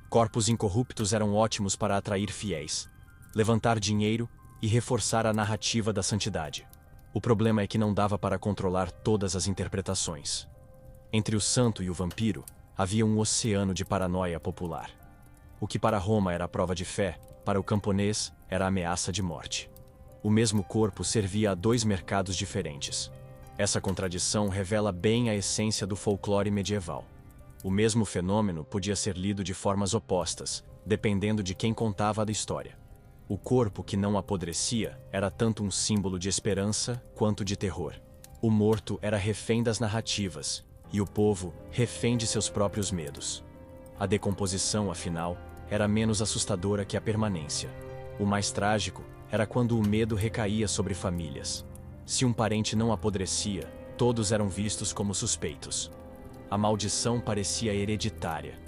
Corpos incorruptos eram ótimos para atrair fiéis, levantar dinheiro e reforçar a narrativa da santidade. O problema é que não dava para controlar todas as interpretações. Entre o santo e o vampiro, havia um oceano de paranoia popular. O que para Roma era prova de fé, para o camponês era ameaça de morte. O mesmo corpo servia a dois mercados diferentes. Essa contradição revela bem a essência do folclore medieval. O mesmo fenômeno podia ser lido de formas opostas, dependendo de quem contava a história. O corpo que não apodrecia era tanto um símbolo de esperança quanto de terror. O morto era refém das narrativas, e o povo refém de seus próprios medos. A decomposição, afinal, era menos assustadora que a permanência. O mais trágico era quando o medo recaía sobre famílias. Se um parente não apodrecia, todos eram vistos como suspeitos. A maldição parecia hereditária.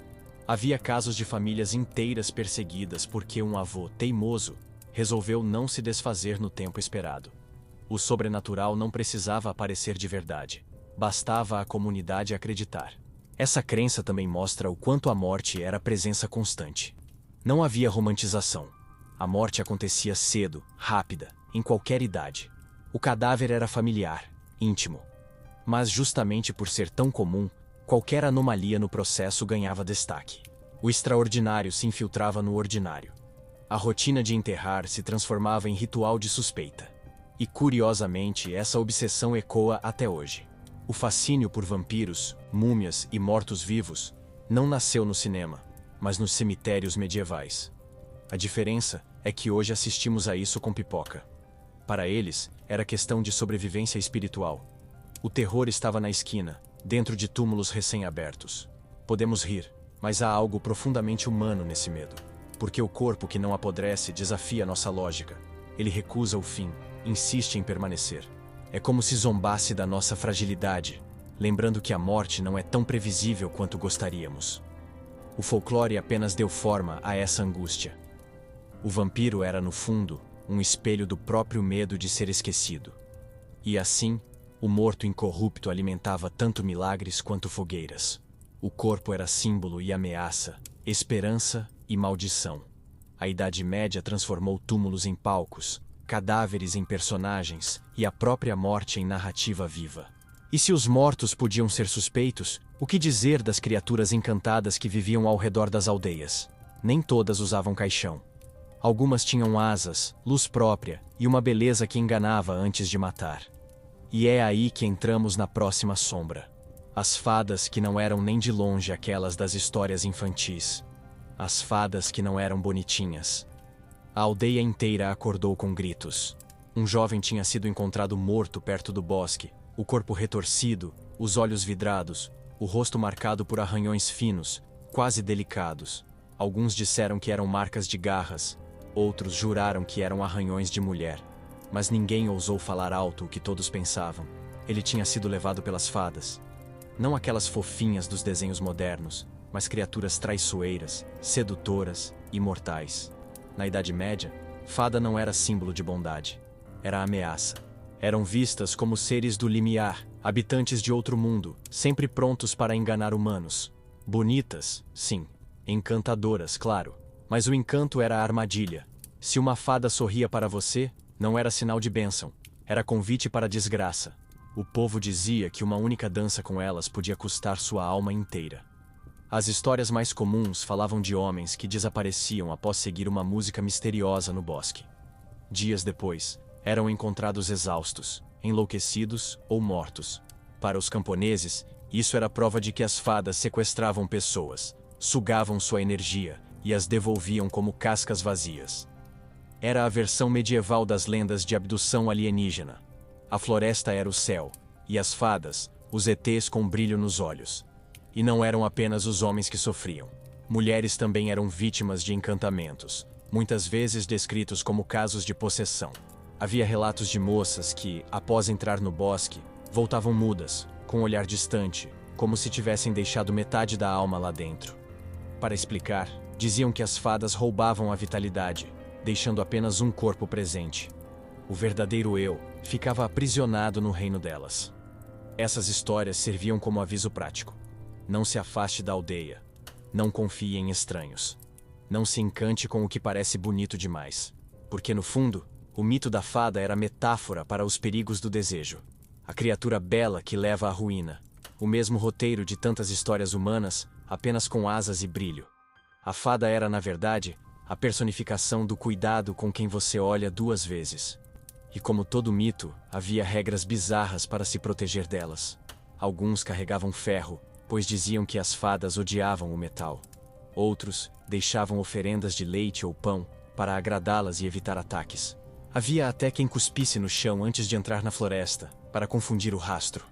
Havia casos de famílias inteiras perseguidas porque um avô teimoso resolveu não se desfazer no tempo esperado. O sobrenatural não precisava aparecer de verdade. Bastava a comunidade acreditar. Essa crença também mostra o quanto a morte era presença constante. Não havia romantização. A morte acontecia cedo, rápida, em qualquer idade. O cadáver era familiar, íntimo. Mas justamente por ser tão comum, qualquer anomalia no processo ganhava destaque. O extraordinário se infiltrava no ordinário. A rotina de enterrar se transformava em ritual de suspeita. E curiosamente, essa obsessão ecoa até hoje. O fascínio por vampiros, múmias e mortos-vivos não nasceu no cinema, mas nos cemitérios medievais. A diferença é que hoje assistimos a isso com pipoca. Para eles, era questão de sobrevivência espiritual. O terror estava na esquina, dentro de túmulos recém-abertos. Podemos rir, mas há algo profundamente humano nesse medo. Porque o corpo que não apodrece desafia nossa lógica. Ele recusa o fim, insiste em permanecer. É como se zombasse da nossa fragilidade, lembrando que a morte não é tão previsível quanto gostaríamos. O folclore apenas deu forma a essa angústia. O vampiro era, no fundo, um espelho do próprio medo de ser esquecido. E assim, o morto incorrupto alimentava tanto milagres quanto fogueiras. O corpo era símbolo e ameaça, esperança e maldição. A Idade Média transformou túmulos em palcos, cadáveres em personagens e a própria morte em narrativa viva. E se os mortos podiam ser suspeitos, o que dizer das criaturas encantadas que viviam ao redor das aldeias? Nem todas usavam caixão. Algumas tinham asas, luz própria e uma beleza que enganava antes de matar. E é aí que entramos na próxima sombra. As fadas que não eram nem de longe aquelas das histórias infantis. As fadas que não eram bonitinhas. A aldeia inteira acordou com gritos. Um jovem tinha sido encontrado morto perto do bosque, o corpo retorcido, os olhos vidrados, o rosto marcado por arranhões finos, quase delicados. Alguns disseram que eram marcas de garras, outros juraram que eram arranhões de mulher. Mas ninguém ousou falar alto o que todos pensavam. Ele tinha sido levado pelas fadas. Não aquelas fofinhas dos desenhos modernos, mas criaturas traiçoeiras, sedutoras e mortais. Na Idade Média, fada não era símbolo de bondade. Era ameaça. Eram vistas como seres do limiar, habitantes de outro mundo, sempre prontos para enganar humanos. Bonitas, sim. Encantadoras, claro. Mas o encanto era a armadilha. Se uma fada sorria para você, não era sinal de bênção. Era convite para a desgraça. O povo dizia que uma única dança com elas podia custar sua alma inteira. As histórias mais comuns falavam de homens que desapareciam após seguir uma música misteriosa no bosque. Dias depois, eram encontrados exaustos, enlouquecidos ou mortos. Para os camponeses, isso era prova de que as fadas sequestravam pessoas, sugavam sua energia e as devolviam como cascas vazias. Era a versão medieval das lendas de abdução alienígena. A floresta era o céu, e as fadas, os ETs com brilho nos olhos. E não eram apenas os homens que sofriam. Mulheres também eram vítimas de encantamentos, muitas vezes descritos como casos de possessão. Havia relatos de moças que, após entrar no bosque, voltavam mudas, com um olhar distante, como se tivessem deixado metade da alma lá dentro. Para explicar, diziam que as fadas roubavam a vitalidade, deixando apenas um corpo presente. O verdadeiro eu ficava aprisionado no reino delas. Essas histórias serviam como aviso prático. Não se afaste da aldeia. Não confie em estranhos. Não se encante com o que parece bonito demais. Porque, no fundo, o mito da fada era metáfora para os perigos do desejo. A criatura bela que leva à ruína. O mesmo roteiro de tantas histórias humanas, apenas com asas e brilho. A fada era, na verdade, a personificação do cuidado com quem você olha duas vezes. E como todo mito, havia regras bizarras para se proteger delas. Alguns carregavam ferro, pois diziam que as fadas odiavam o metal. Outros deixavam oferendas de leite ou pão para agradá-las e evitar ataques. Havia até quem cuspisse no chão antes de entrar na floresta, para confundir o rastro.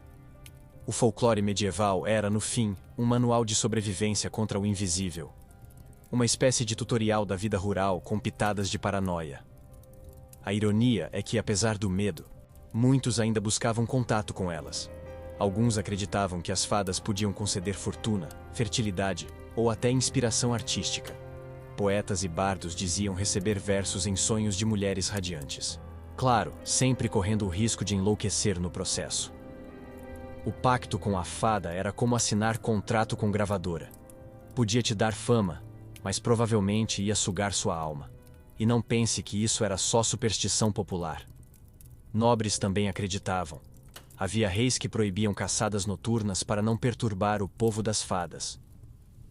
O folclore medieval era, no fim, um manual de sobrevivência contra o invisível. Uma espécie de tutorial da vida rural com pitadas de paranoia. A ironia é que, apesar do medo, muitos ainda buscavam contato com elas. Alguns acreditavam que as fadas podiam conceder fortuna, fertilidade ou até inspiração artística. Poetas e bardos diziam receber versos em sonhos de mulheres radiantes. Claro, sempre correndo o risco de enlouquecer no processo. O pacto com a fada era como assinar contrato com gravadora. Podia te dar fama, mas provavelmente ia sugar sua alma. E não pense que isso era só superstição popular. Nobres também acreditavam. Havia reis que proibiam caçadas noturnas para não perturbar o povo das fadas.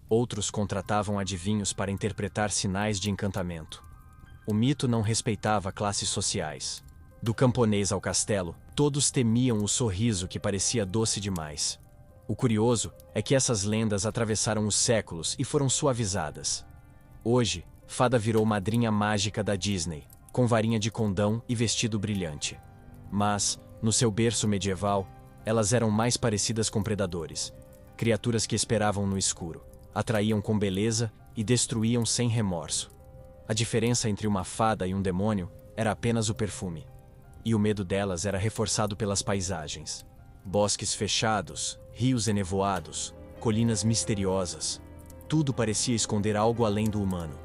Outros contratavam adivinhos para interpretar sinais de encantamento. O mito não respeitava classes sociais. Do camponês ao castelo, todos temiam o sorriso que parecia doce demais. O curioso é que essas lendas atravessaram os séculos e foram suavizadas. Hoje, fada virou madrinha mágica da Disney, com varinha de condão e vestido brilhante. Mas, no seu berço medieval, elas eram mais parecidas com predadores. Criaturas que esperavam no escuro, atraíam com beleza e destruíam sem remorso. A diferença entre uma fada e um demônio era apenas o perfume. E o medo delas era reforçado pelas paisagens. Bosques fechados, rios enevoados, colinas misteriosas. Tudo parecia esconder algo além do humano.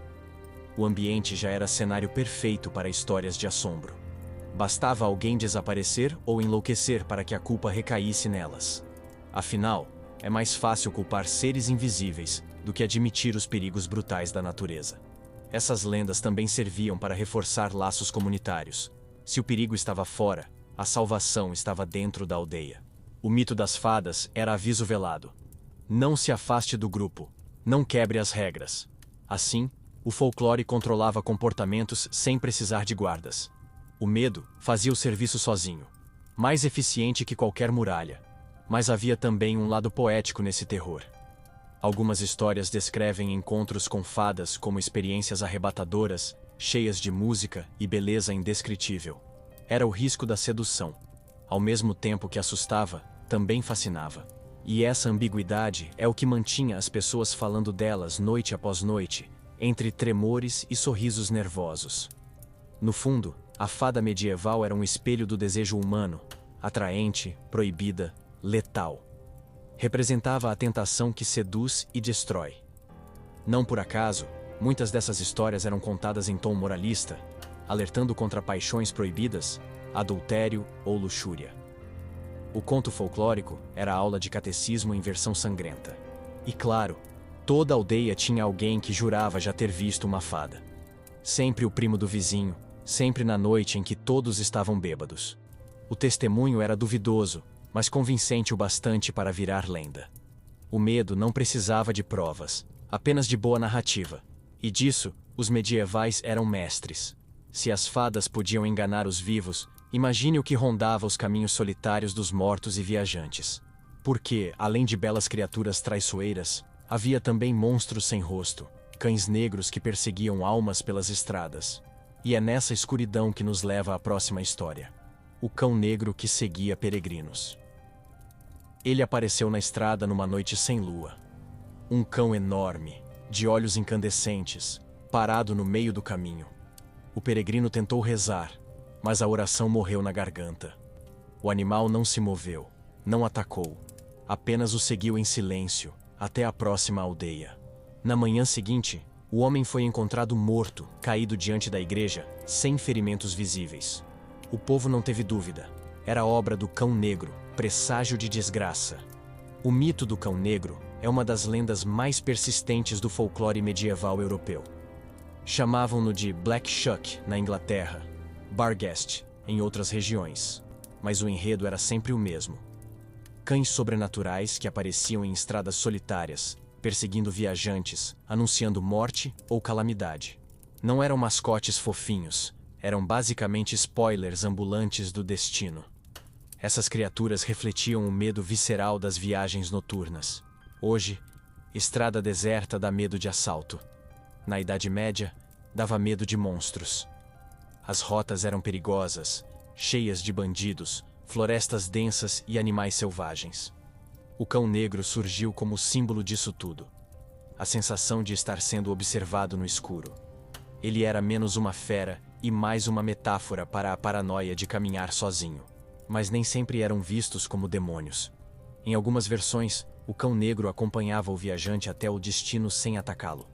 O ambiente já era cenário perfeito para histórias de assombro. Bastava alguém desaparecer ou enlouquecer para que a culpa recaísse nelas. Afinal, é mais fácil culpar seres invisíveis do que admitir os perigos brutais da natureza. Essas lendas também serviam para reforçar laços comunitários. Se o perigo estava fora, a salvação estava dentro da aldeia. O mito das fadas era aviso velado. Não se afaste do grupo. Não quebre as regras. Assim, o folclore controlava comportamentos sem precisar de guardas. O medo fazia o serviço sozinho, mais eficiente que qualquer muralha. Mas havia também um lado poético nesse terror. Algumas histórias descrevem encontros com fadas como experiências arrebatadoras, cheias de música e beleza indescritível. Era o risco da sedução. Ao mesmo tempo que assustava, também fascinava. E essa ambiguidade é o que mantinha as pessoas falando delas noite após noite, entre tremores e sorrisos nervosos. No fundo, a fada medieval era um espelho do desejo humano, atraente, proibida, letal. Representava a tentação que seduz e destrói. Não por acaso, muitas dessas histórias eram contadas em tom moralista, alertando contra paixões proibidas, adultério ou luxúria. O conto folclórico era a aula de catecismo em versão sangrenta. E claro, toda a aldeia tinha alguém que jurava já ter visto uma fada. Sempre o primo do vizinho, sempre na noite em que todos estavam bêbados. O testemunho era duvidoso, mas convincente o bastante para virar lenda. O medo não precisava de provas, apenas de boa narrativa. E disso, os medievais eram mestres. Se as fadas podiam enganar os vivos, imagine o que rondava os caminhos solitários dos mortos e viajantes. Porque, além de belas criaturas traiçoeiras, havia também monstros sem rosto, cães negros que perseguiam almas pelas estradas. E é nessa escuridão que nos leva à próxima história. O cão negro que seguia peregrinos. Ele apareceu na estrada numa noite sem lua. Um cão enorme, de olhos incandescentes, parado no meio do caminho. O peregrino tentou rezar, mas a oração morreu na garganta. O animal não se moveu, não atacou, apenas o seguiu em silêncio, até a próxima aldeia. Na manhã seguinte, o homem foi encontrado morto, caído diante da igreja, sem ferimentos visíveis. O povo não teve dúvida. Era obra do cão negro, presságio de desgraça. O mito do cão negro é uma das lendas mais persistentes do folclore medieval europeu. Chamavam-no de Black Shuck na Inglaterra, Barghest em outras regiões, mas o enredo era sempre o mesmo. Cães sobrenaturais que apareciam em estradas solitárias, perseguindo viajantes, anunciando morte ou calamidade. Não eram mascotes fofinhos, eram basicamente spoilers ambulantes do destino. Essas criaturas refletiam o medo visceral das viagens noturnas. Hoje, estrada deserta dá medo de assalto. Na Idade Média, dava medo de monstros. As rotas eram perigosas, cheias de bandidos, florestas densas e animais selvagens. O cão negro surgiu como símbolo disso tudo. A sensação de estar sendo observado no escuro. Ele era menos uma fera e mais uma metáfora para a paranoia de caminhar sozinho. Mas nem sempre eram vistos como demônios. Em algumas versões, o cão negro acompanhava o viajante até o destino sem atacá-lo.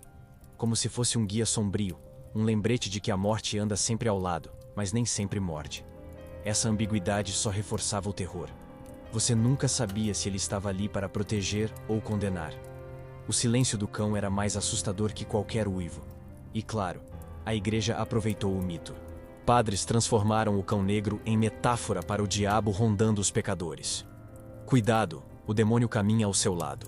Como se fosse um guia sombrio, um lembrete de que a morte anda sempre ao lado, mas nem sempre morde. Essa ambiguidade só reforçava o terror. Você nunca sabia se ele estava ali para proteger ou condenar. O silêncio do cão era mais assustador que qualquer uivo. E claro, a igreja aproveitou o mito. Padres transformaram o cão negro em metáfora para o diabo rondando os pecadores. Cuidado, o demônio caminha ao seu lado.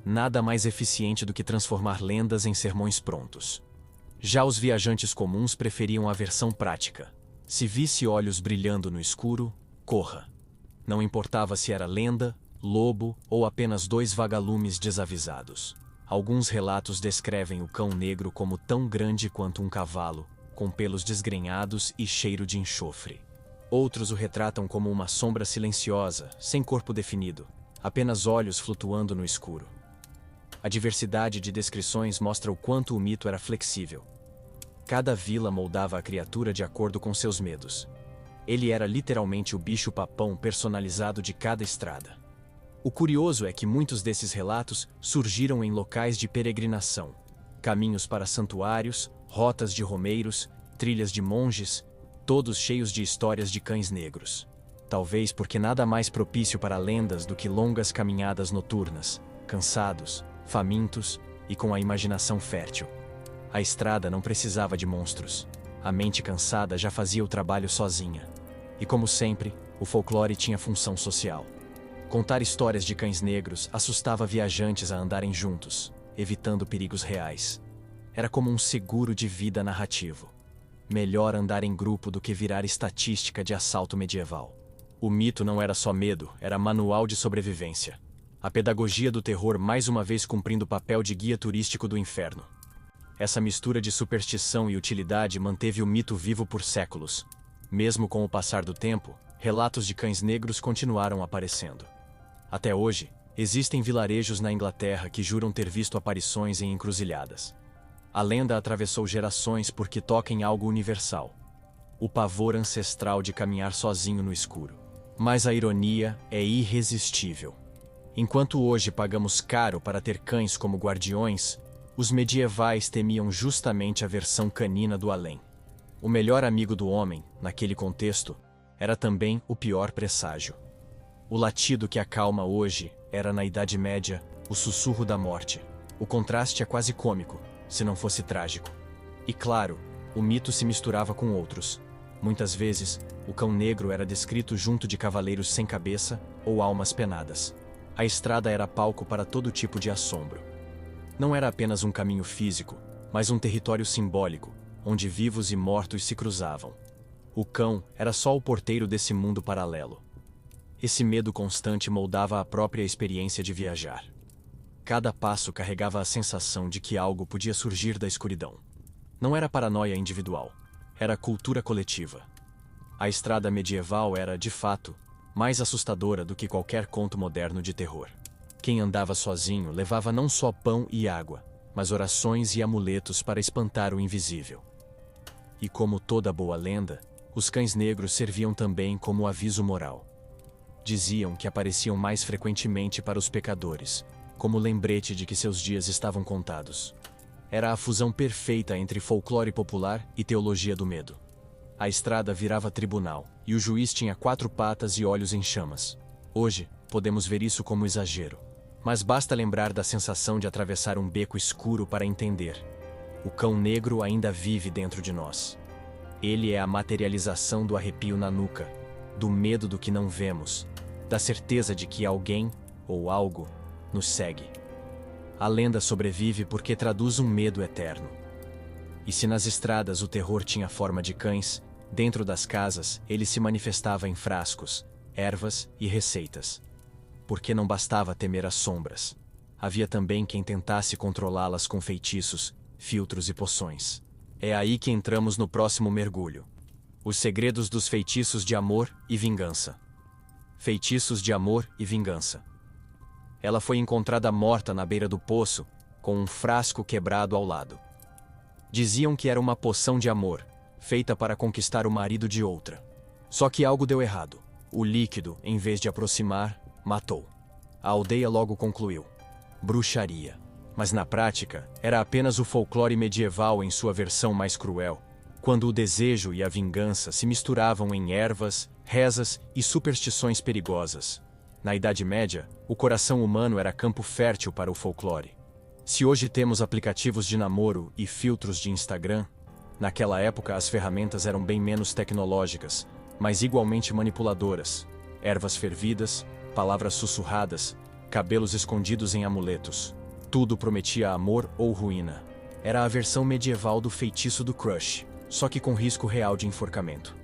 Nada mais eficiente do que transformar lendas em sermões prontos. Já os viajantes comuns preferiam a versão prática. Se visse olhos brilhando no escuro, corra. Não importava se era lenda, lobo ou apenas dois vagalumes desavisados. Alguns relatos descrevem o cão negro como tão grande quanto um cavalo, com pelos desgrenhados e cheiro de enxofre. Outros o retratam como uma sombra silenciosa, sem corpo definido, apenas olhos flutuando no escuro. A diversidade de descrições mostra o quanto o mito era flexível. Cada vila moldava a criatura de acordo com seus medos. Ele era literalmente o bicho-papão personalizado de cada estrada. O curioso é que muitos desses relatos surgiram em locais de peregrinação, caminhos para santuários, rotas de romeiros, trilhas de monges, todos cheios de histórias de cães negros. Talvez porque nada mais propício para lendas do que longas caminhadas noturnas, cansados, famintos e com a imaginação fértil. A estrada não precisava de monstros. A mente cansada já fazia o trabalho sozinha. E como sempre, o folclore tinha função social. Contar histórias de cães negros assustava viajantes a andarem juntos, evitando perigos reais. Era como um seguro de vida narrativo. Melhor andar em grupo do que virar estatística de assalto medieval. O mito não era só medo, era manual de sobrevivência. A pedagogia do terror mais uma vez cumprindo o papel de guia turístico do inferno. Essa mistura de superstição e utilidade manteve o mito vivo por séculos. Mesmo com o passar do tempo, relatos de cães negros continuaram aparecendo. Até hoje, existem vilarejos na Inglaterra que juram ter visto aparições em encruzilhadas. A lenda atravessou gerações porque toca em algo universal. O pavor ancestral de caminhar sozinho no escuro. Mas a ironia é irresistível. Enquanto hoje pagamos caro para ter cães como guardiões, os medievais temiam justamente a versão canina do além. O melhor amigo do homem, naquele contexto, era também o pior presságio. O latido que acalma hoje era, na Idade Média, o sussurro da morte. O contraste é quase cômico, se não fosse trágico. E claro, o mito se misturava com outros. Muitas vezes, o cão negro era descrito junto de cavaleiros sem cabeça ou almas penadas. A estrada era palco para todo tipo de assombro. Não era apenas um caminho físico, mas um território simbólico, onde vivos e mortos se cruzavam. O cão era só o porteiro desse mundo paralelo. Esse medo constante moldava a própria experiência de viajar. Cada passo carregava a sensação de que algo podia surgir da escuridão. Não era paranoia individual, era cultura coletiva. A estrada medieval era, de fato, mais assustadora do que qualquer conto moderno de terror. Quem andava sozinho levava não só pão e água, mas orações e amuletos para espantar o invisível. E como toda boa lenda, os cães negros serviam também como aviso moral. Diziam que apareciam mais frequentemente para os pecadores, como lembrete de que seus dias estavam contados. Era a fusão perfeita entre folclore popular e teologia do medo. A estrada virava tribunal, e o juiz tinha 4 patas e olhos em chamas. Hoje, podemos ver isso como exagero. Mas basta lembrar da sensação de atravessar um beco escuro para entender. O cão negro ainda vive dentro de nós. Ele é a materialização do arrepio na nuca, do medo do que não vemos, da certeza de que alguém, ou algo, nos segue. A lenda sobrevive porque traduz um medo eterno. E se nas estradas o terror tinha forma de cães, dentro das casas ele se manifestava em frascos, ervas e receitas. Porque não bastava temer as sombras. Havia também quem tentasse controlá-las com feitiços, filtros e poções. É aí que entramos no próximo mergulho. Os segredos dos feitiços de amor e vingança. Feitiços de amor e vingança. Ela foi encontrada morta na beira do poço, com um frasco quebrado ao lado. Diziam que era uma poção de amor, feita para conquistar o marido de outra. Só que algo deu errado. O líquido, em vez de aproximar, matou. A aldeia logo concluiu: bruxaria. Mas na prática, era apenas o folclore medieval em sua versão mais cruel, quando o desejo e a vingança se misturavam em ervas, rezas e superstições perigosas. Na Idade Média, o coração humano era campo fértil para o folclore. Se hoje temos aplicativos de namoro e filtros de Instagram, naquela época as ferramentas eram bem menos tecnológicas, mas igualmente manipuladoras. Ervas fervidas, palavras sussurradas, cabelos escondidos em amuletos. Tudo prometia amor ou ruína. Era a versão medieval do feitiço do crush, só que com risco real de enforcamento.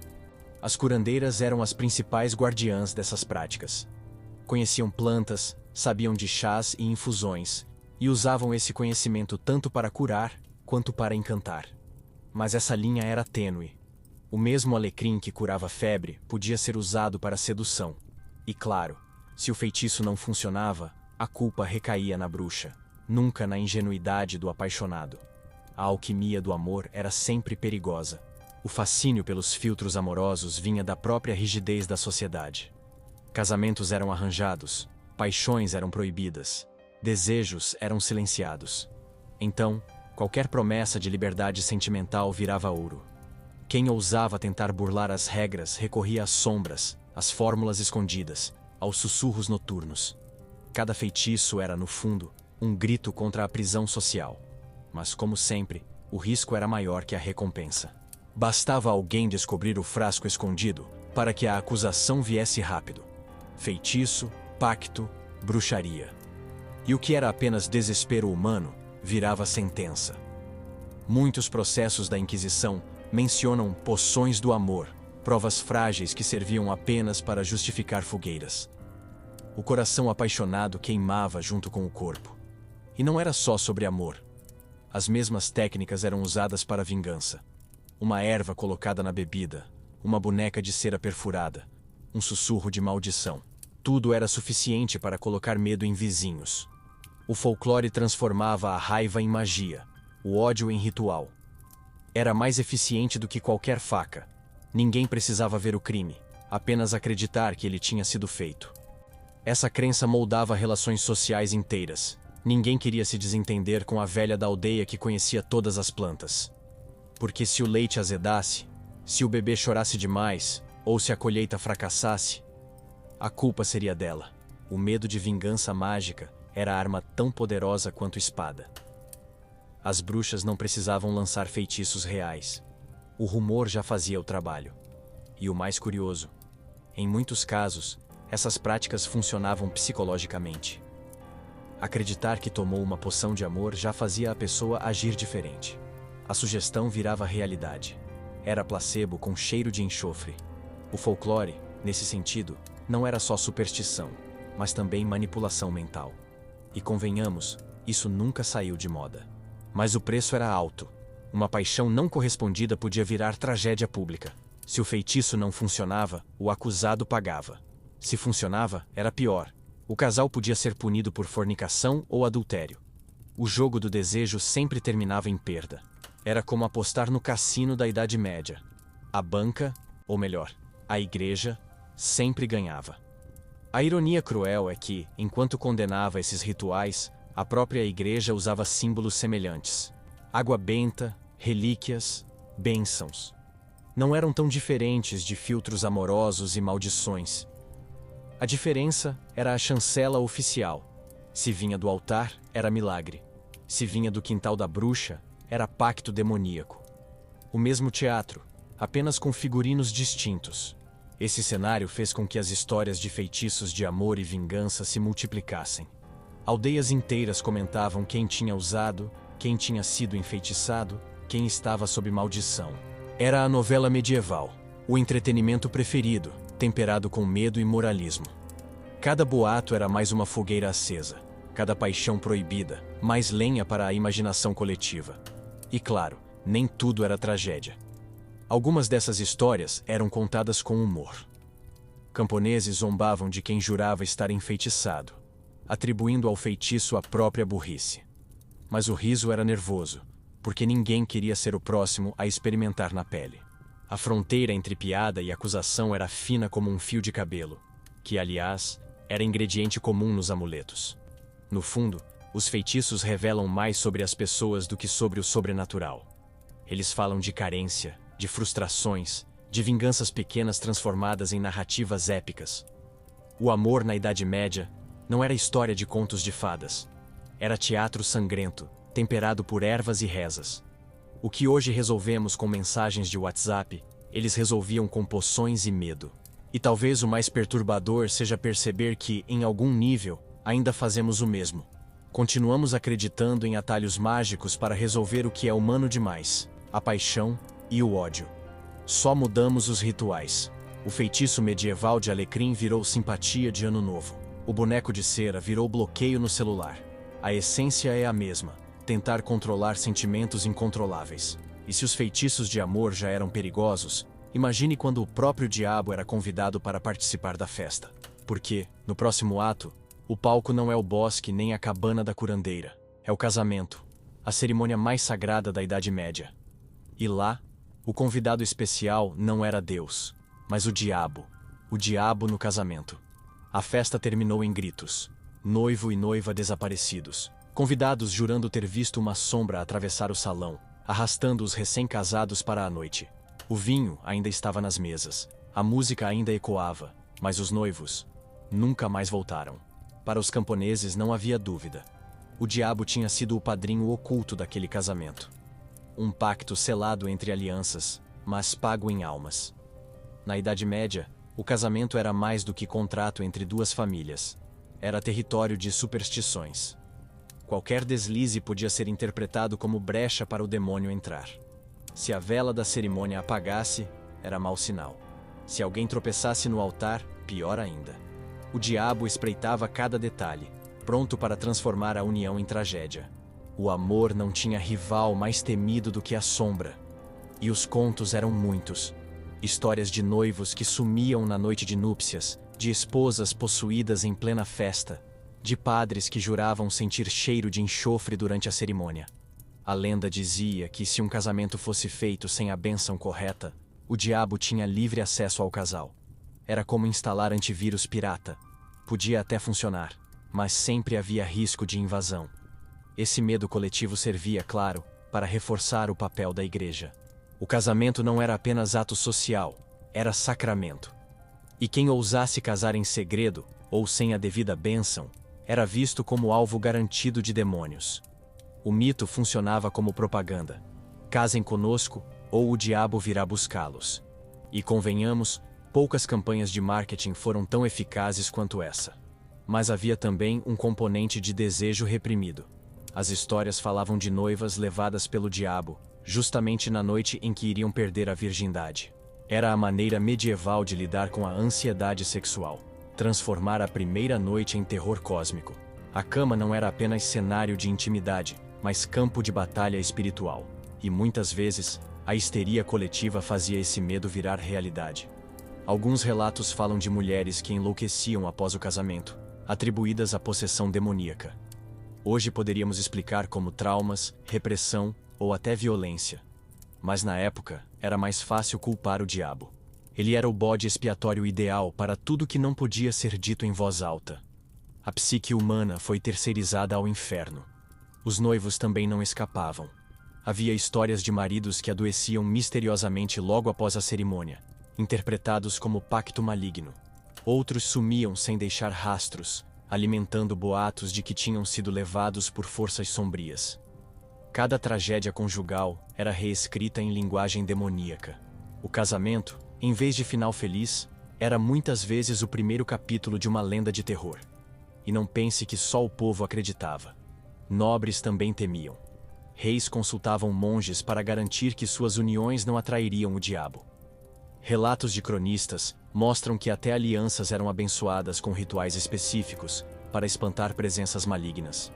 As curandeiras eram as principais guardiãs dessas práticas. Conheciam plantas, sabiam de chás e infusões, e usavam esse conhecimento tanto para curar quanto para encantar. Mas essa linha era tênue. O mesmo alecrim que curava febre podia ser usado para sedução. E claro, se o feitiço não funcionava, a culpa recaía na bruxa, nunca na ingenuidade do apaixonado. A alquimia do amor era sempre perigosa. O fascínio pelos filtros amorosos vinha da própria rigidez da sociedade. Casamentos eram arranjados, paixões eram proibidas, desejos eram silenciados. Então, qualquer promessa de liberdade sentimental virava ouro. Quem ousava tentar burlar as regras recorria às sombras, às fórmulas escondidas, aos sussurros noturnos. Cada feitiço era, no fundo, um grito contra a prisão social. Mas, como sempre, o risco era maior que a recompensa. Bastava alguém descobrir o frasco escondido para que a acusação viesse rápido. Feitiço, pacto, bruxaria. E o que era apenas desespero humano virava sentença. Muitos processos da Inquisição mencionam poções do amor, provas frágeis que serviam apenas para justificar fogueiras. O coração apaixonado queimava junto com o corpo. E não era só sobre amor. As mesmas técnicas eram usadas para vingança. Uma erva colocada na bebida, uma boneca de cera perfurada, um sussurro de maldição. Tudo era suficiente para colocar medo em vizinhos. O folclore transformava a raiva em magia, o ódio em ritual. Era mais eficiente do que qualquer faca. Ninguém precisava ver o crime, apenas acreditar que ele tinha sido feito. Essa crença moldava relações sociais inteiras. Ninguém queria se desentender com a velha da aldeia que conhecia todas as plantas. Porque se o leite azedasse, se o bebê chorasse demais, ou se a colheita fracassasse, a culpa seria dela. O medo de vingança mágica era arma tão poderosa quanto espada. As bruxas não precisavam lançar feitiços reais. O rumor já fazia o trabalho. E o mais curioso, em muitos casos, essas práticas funcionavam psicologicamente. Acreditar que tomou uma poção de amor já fazia a pessoa agir diferente. A sugestão virava realidade. Era placebo com cheiro de enxofre. O folclore, nesse sentido, não era só superstição, mas também manipulação mental. E convenhamos, isso nunca saiu de moda. Mas o preço era alto. Uma paixão não correspondida podia virar tragédia pública. Se o feitiço não funcionava, o acusado pagava. Se funcionava, era pior. O casal podia ser punido por fornicação ou adultério. O jogo do desejo sempre terminava em perda. Era como apostar no cassino da Idade Média. A banca, ou melhor, a igreja, sempre ganhava. A ironia cruel é que, enquanto condenava esses rituais, a própria igreja usava símbolos semelhantes. Água benta, relíquias, bênçãos. Não eram tão diferentes de filtros amorosos e maldições. A diferença era a chancela oficial. Se vinha do altar, era milagre. Se vinha do quintal da bruxa, era pacto demoníaco. O mesmo teatro, apenas com figurinos distintos. Esse cenário fez com que as histórias de feitiços de amor e vingança se multiplicassem. Aldeias inteiras comentavam quem tinha usado, quem tinha sido enfeitiçado, quem estava sob maldição. Era a novela medieval, o entretenimento preferido, temperado com medo e moralismo. Cada boato era mais uma fogueira acesa, cada paixão proibida, mais lenha para a imaginação coletiva. E claro, nem tudo era tragédia. Algumas dessas histórias eram contadas com humor. Camponeses zombavam de quem jurava estar enfeitiçado, atribuindo ao feitiço a própria burrice. Mas o riso era nervoso, porque ninguém queria ser o próximo a experimentar na pele. A fronteira entre piada e acusação era fina como um fio de cabelo, que, aliás, era ingrediente comum nos amuletos. No fundo, os feitiços revelam mais sobre as pessoas do que sobre o sobrenatural. Eles falam de carência, de frustrações, de vinganças pequenas transformadas em narrativas épicas. O amor na Idade Média não era história de contos de fadas. Era teatro sangrento, temperado por ervas e rezas. O que hoje resolvemos com mensagens de WhatsApp, eles resolviam com poções e medo. E talvez o mais perturbador seja perceber que, em algum nível, ainda fazemos o mesmo. Continuamos acreditando em atalhos mágicos para resolver o que é humano demais, a paixão e o ódio. Só mudamos os rituais. O feitiço medieval de alecrim virou simpatia de ano novo. O boneco de cera virou bloqueio no celular. A essência é a mesma, tentar controlar sentimentos incontroláveis. E se os feitiços de amor já eram perigosos, imagine quando o próprio diabo era convidado para participar da festa. Porque, no próximo ato, o palco não é o bosque nem a cabana da curandeira. É o casamento, a cerimônia mais sagrada da Idade Média. E lá, o convidado especial não era Deus, mas o diabo no casamento. A festa terminou em gritos. Noivo e noiva desaparecidos. Convidados jurando ter visto uma sombra atravessar o salão, arrastando os recém-casados para a noite. O vinho ainda estava nas mesas. A música ainda ecoava, mas os noivos nunca mais voltaram. Para os camponeses não havia dúvida. O diabo tinha sido o padrinho oculto daquele casamento. Um pacto selado entre alianças, mas pago em almas. Na Idade Média, o casamento era mais do que contrato entre duas famílias. Era território de superstições. Qualquer deslize podia ser interpretado como brecha para o demônio entrar. Se a vela da cerimônia apagasse, era mau sinal. Se alguém tropeçasse no altar, pior ainda. O diabo espreitava cada detalhe, pronto para transformar a união em tragédia. O amor não tinha rival mais temido do que a sombra. E os contos eram muitos. Histórias de noivos que sumiam na noite de núpcias, de esposas possuídas em plena festa, de padres que juravam sentir cheiro de enxofre durante a cerimônia. A lenda dizia que se um casamento fosse feito sem a bênção correta, o diabo tinha livre acesso ao casal. Era como instalar antivírus pirata. Podia até funcionar, mas sempre havia risco de invasão. Esse medo coletivo servia, claro, para reforçar o papel da igreja. O casamento não era apenas ato social, era sacramento. E quem ousasse casar em segredo, ou sem a devida bênção, era visto como alvo garantido de demônios. O mito funcionava como propaganda. Casem conosco, ou o diabo virá buscá-los. E convenhamos, poucas campanhas de marketing foram tão eficazes quanto essa. Mas havia também um componente de desejo reprimido. As histórias falavam de noivas levadas pelo diabo, justamente na noite em que iriam perder a virgindade. Era a maneira medieval de lidar com a ansiedade sexual, transformar a primeira noite em terror cósmico. A cama não era apenas cenário de intimidade, mas campo de batalha espiritual. E muitas vezes, a histeria coletiva fazia esse medo virar realidade. Alguns relatos falam de mulheres que enlouqueciam após o casamento, atribuídas à possessão demoníaca. Hoje poderíamos explicar como traumas, repressão ou até violência. Mas na época, era mais fácil culpar o diabo. Ele era o bode expiatório ideal para tudo que não podia ser dito em voz alta. A psique humana foi terceirizada ao inferno. Os noivos também não escapavam. Havia histórias de maridos que adoeciam misteriosamente logo após a cerimônia, interpretados como pacto maligno. Outros sumiam sem deixar rastros, alimentando boatos de que tinham sido levados por forças sombrias. Cada tragédia conjugal era reescrita em linguagem demoníaca. O casamento, em vez de final feliz, era muitas vezes o primeiro capítulo de uma lenda de terror. E não pense que só o povo acreditava. Nobres também temiam. Reis consultavam monges para garantir que suas uniões não atrairiam o diabo. Relatos de cronistas mostram que até alianças eram abençoadas com rituais específicos para espantar presenças malignas.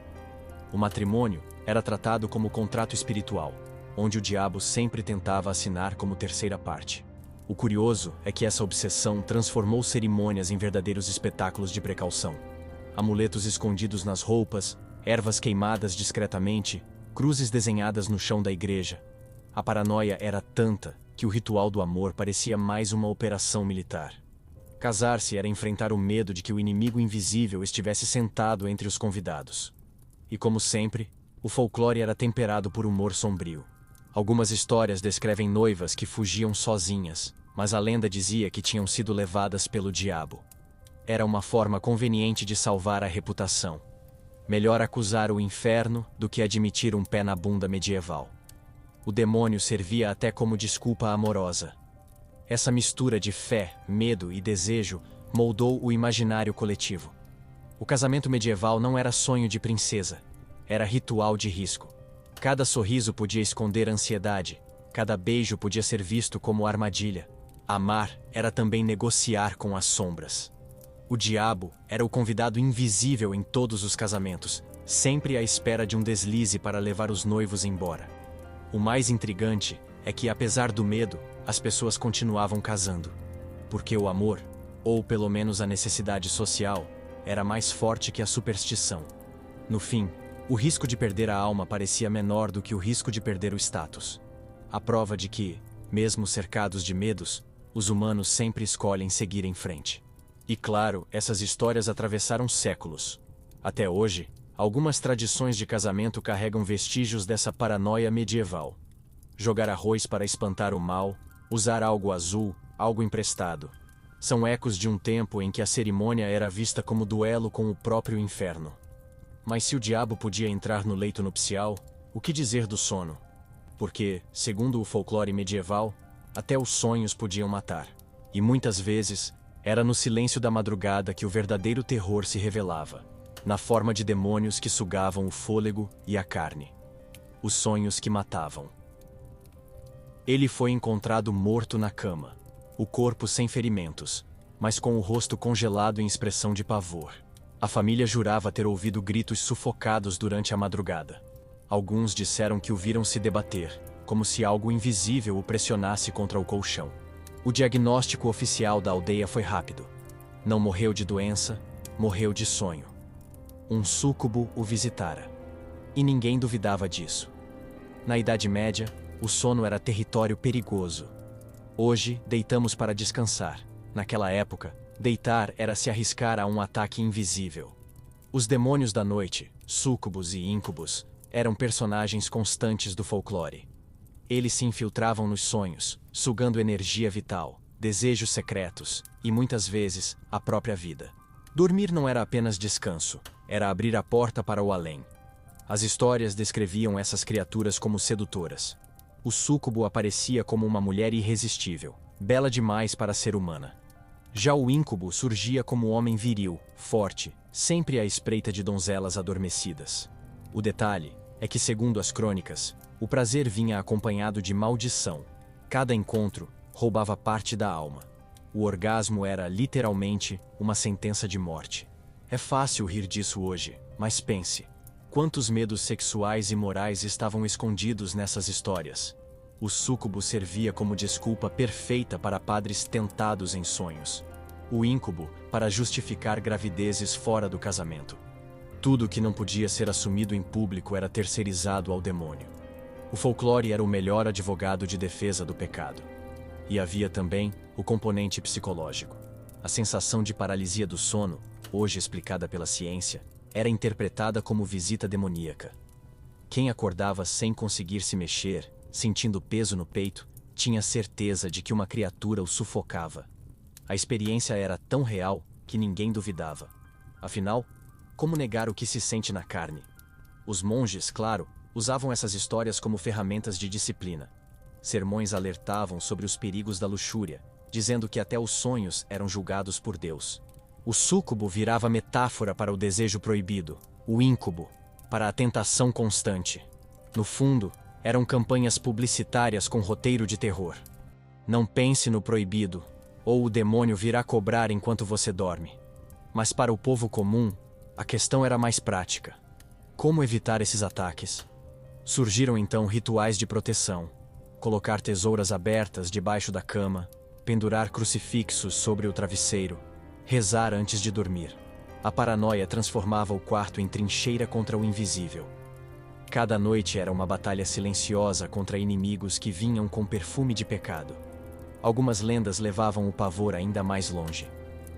O matrimônio era tratado como contrato espiritual, onde o diabo sempre tentava assinar como terceira parte. O curioso é que essa obsessão transformou cerimônias em verdadeiros espetáculos de precaução. Amuletos escondidos nas roupas, ervas queimadas discretamente, cruzes desenhadas no chão da igreja. A paranoia era tanta que o ritual do amor parecia mais uma operação militar. Casar-se era enfrentar o medo de que o inimigo invisível estivesse sentado entre os convidados. E como sempre, o folclore era temperado por humor sombrio. Algumas histórias descrevem noivas que fugiam sozinhas, mas a lenda dizia que tinham sido levadas pelo diabo. Era uma forma conveniente de salvar a reputação. Melhor acusar o inferno do que admitir um pé na bunda medieval. O demônio servia até como desculpa amorosa. Essa mistura de fé, medo e desejo moldou o imaginário coletivo. O casamento medieval não era sonho de princesa, era ritual de risco. Cada sorriso podia esconder ansiedade, cada beijo podia ser visto como armadilha. Amar era também negociar com as sombras. O diabo era o convidado invisível em todos os casamentos, sempre à espera de um deslize para levar os noivos embora. O mais intrigante é que, apesar do medo, as pessoas continuavam casando. Porque o amor, ou pelo menos a necessidade social, era mais forte que a superstição. No fim, o risco de perder a alma parecia menor do que o risco de perder o status. A prova de que, mesmo cercados de medos, os humanos sempre escolhem seguir em frente. E claro, essas histórias atravessaram séculos. Até hoje, algumas tradições de casamento carregam vestígios dessa paranoia medieval. Jogar arroz para espantar o mal, usar algo azul, algo emprestado. São ecos de um tempo em que a cerimônia era vista como duelo com o próprio inferno. Mas se o diabo podia entrar no leito nupcial, o que dizer do sono? Porque, segundo o folclore medieval, até os sonhos podiam matar. E muitas vezes, era no silêncio da madrugada que o verdadeiro terror se revelava, na forma de demônios que sugavam o fôlego e a carne. Os sonhos que matavam. Ele foi encontrado morto na cama, o corpo sem ferimentos, mas com o rosto congelado em expressão de pavor. A família jurava ter ouvido gritos sufocados durante a madrugada. Alguns disseram que o viram se debater, como se algo invisível o pressionasse contra o colchão. O diagnóstico oficial da aldeia foi rápido. Não morreu de doença, morreu de sonho. Um súcubo o visitara. E ninguém duvidava disso. Na Idade Média, o sono era território perigoso. Hoje, deitamos para descansar. Naquela época, deitar era se arriscar a um ataque invisível. Os demônios da noite, súcubos e íncubos, eram personagens constantes do folclore. Eles se infiltravam nos sonhos, sugando energia vital, desejos secretos e, muitas vezes, a própria vida. Dormir não era apenas descanso, era abrir a porta para o além. As histórias descreviam essas criaturas como sedutoras. O súcubo aparecia como uma mulher irresistível, bela demais para ser humana. Já o íncubo surgia como homem viril, forte, sempre à espreita de donzelas adormecidas. O detalhe é que, segundo as crônicas, o prazer vinha acompanhado de maldição. Cada encontro roubava parte da alma. O orgasmo era, literalmente, uma sentença de morte. É fácil rir disso hoje, mas pense. Quantos medos sexuais e morais estavam escondidos nessas histórias? O súcubo servia como desculpa perfeita para padres tentados em sonhos. O íncubo para justificar gravidezes fora do casamento. Tudo que não podia ser assumido em público era terceirizado ao demônio. O folclore era o melhor advogado de defesa do pecado. E havia também o componente psicológico. A sensação de paralisia do sono, hoje explicada pela ciência, era interpretada como visita demoníaca. Quem acordava sem conseguir se mexer, sentindo peso no peito, tinha certeza de que uma criatura o sufocava. A experiência era tão real que ninguém duvidava. Afinal, como negar o que se sente na carne? Os monges, claro, usavam essas histórias como ferramentas de disciplina. Sermões alertavam sobre os perigos da luxúria, dizendo que até os sonhos eram julgados por Deus. O súcubo virava metáfora para o desejo proibido, o íncubo, para a tentação constante. No fundo, eram campanhas publicitárias com roteiro de terror. Não pense no proibido, ou o demônio virá cobrar enquanto você dorme. Mas para o povo comum, a questão era mais prática. Como evitar esses ataques? Surgiram então rituais de proteção. Colocar tesouras abertas debaixo da cama, pendurar crucifixos sobre o travesseiro, rezar antes de dormir. A paranoia transformava o quarto em trincheira contra o invisível. Cada noite era uma batalha silenciosa contra inimigos que vinham com perfume de pecado. Algumas lendas levavam o pavor ainda mais longe.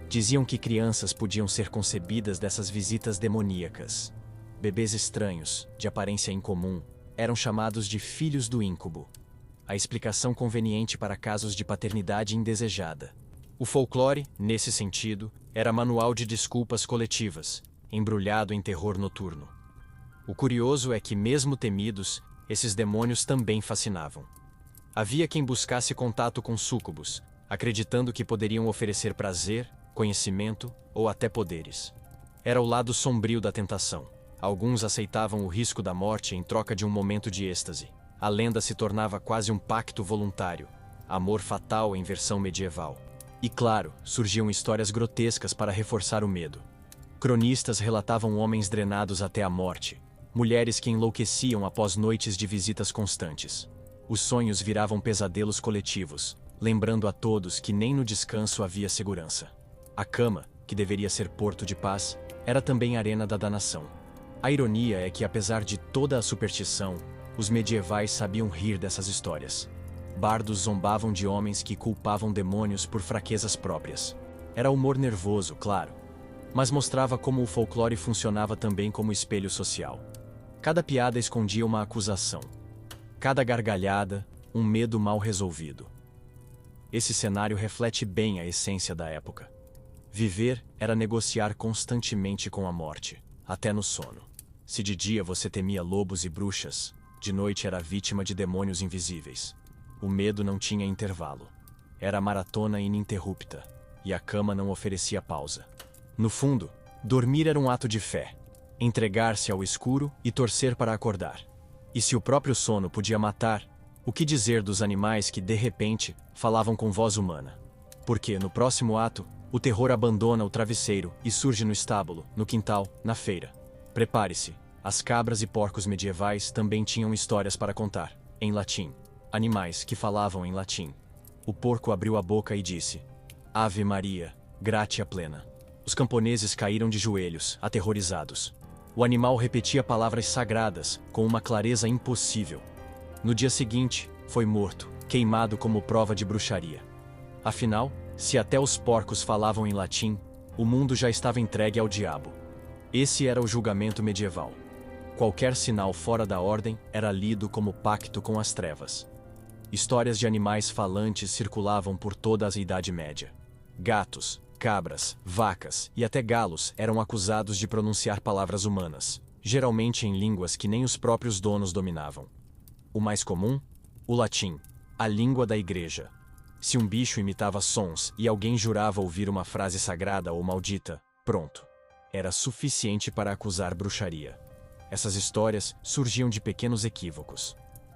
Diziam que crianças podiam ser concebidas dessas visitas demoníacas. Bebês estranhos, de aparência incomum, eram chamados de filhos do íncubo. A explicação conveniente para casos de paternidade indesejada. O folclore, nesse sentido, era manual de desculpas coletivas, embrulhado em terror noturno. O curioso é que, mesmo temidos, esses demônios também fascinavam. Havia quem buscasse contato com súcubos, acreditando que poderiam oferecer prazer, conhecimento ou até poderes. Era o lado sombrio da tentação. Alguns aceitavam o risco da morte em troca de um momento de êxtase. A lenda se tornava quase um pacto voluntário, amor fatal em versão medieval. E claro, surgiam histórias grotescas para reforçar o medo. Cronistas relatavam homens drenados até a morte, mulheres que enlouqueciam após noites de visitas constantes. Os sonhos viravam pesadelos coletivos, lembrando a todos que nem no descanso havia segurança. A cama, que deveria ser porto de paz, era também arena da danação. A ironia é que, apesar de toda a superstição, os medievais sabiam rir dessas histórias. Bardos zombavam de homens que culpavam demônios por fraquezas próprias. Era humor nervoso, claro, mas mostrava como o folclore funcionava também como espelho social. Cada piada escondia uma acusação. Cada gargalhada, um medo mal resolvido. Esse cenário reflete bem a essência da época. Viver era negociar constantemente com a morte, até no sono. Se de dia você temia lobos e bruxas, de noite era vítima de demônios invisíveis. O medo não tinha intervalo. Era maratona ininterrupta, e a cama não oferecia pausa. No fundo, dormir era um ato de fé, entregar-se ao escuro e torcer para acordar. E se o próprio sono podia matar, o que dizer dos animais que, de repente, falavam com voz humana? Porque, no próximo ato, o terror abandona o travesseiro e surge no estábulo, no quintal, na feira. Prepare-se, as cabras e porcos medievais também tinham histórias para contar, em latim. Animais que falavam em latim. O porco abriu a boca e disse: Ave Maria, gratia plena. Os camponeses caíram de joelhos, aterrorizados. O animal repetia palavras sagradas, com uma clareza impossível. No dia seguinte, foi morto, queimado como prova de bruxaria. Afinal, se até os porcos falavam em latim, o mundo já estava entregue ao diabo. Esse era o julgamento medieval. Qualquer sinal fora da ordem era lido como pacto com as trevas. Histórias de animais falantes circulavam por toda a Idade Média. Gatos, cabras, vacas e até galos eram acusados de pronunciar palavras humanas, geralmente em línguas que nem os próprios donos dominavam. O mais comum? O latim, a língua da igreja. Se um bicho imitava sons e alguém jurava ouvir uma frase sagrada ou maldita, pronto. Era suficiente para acusar bruxaria. Essas histórias surgiam de pequenos equívocos.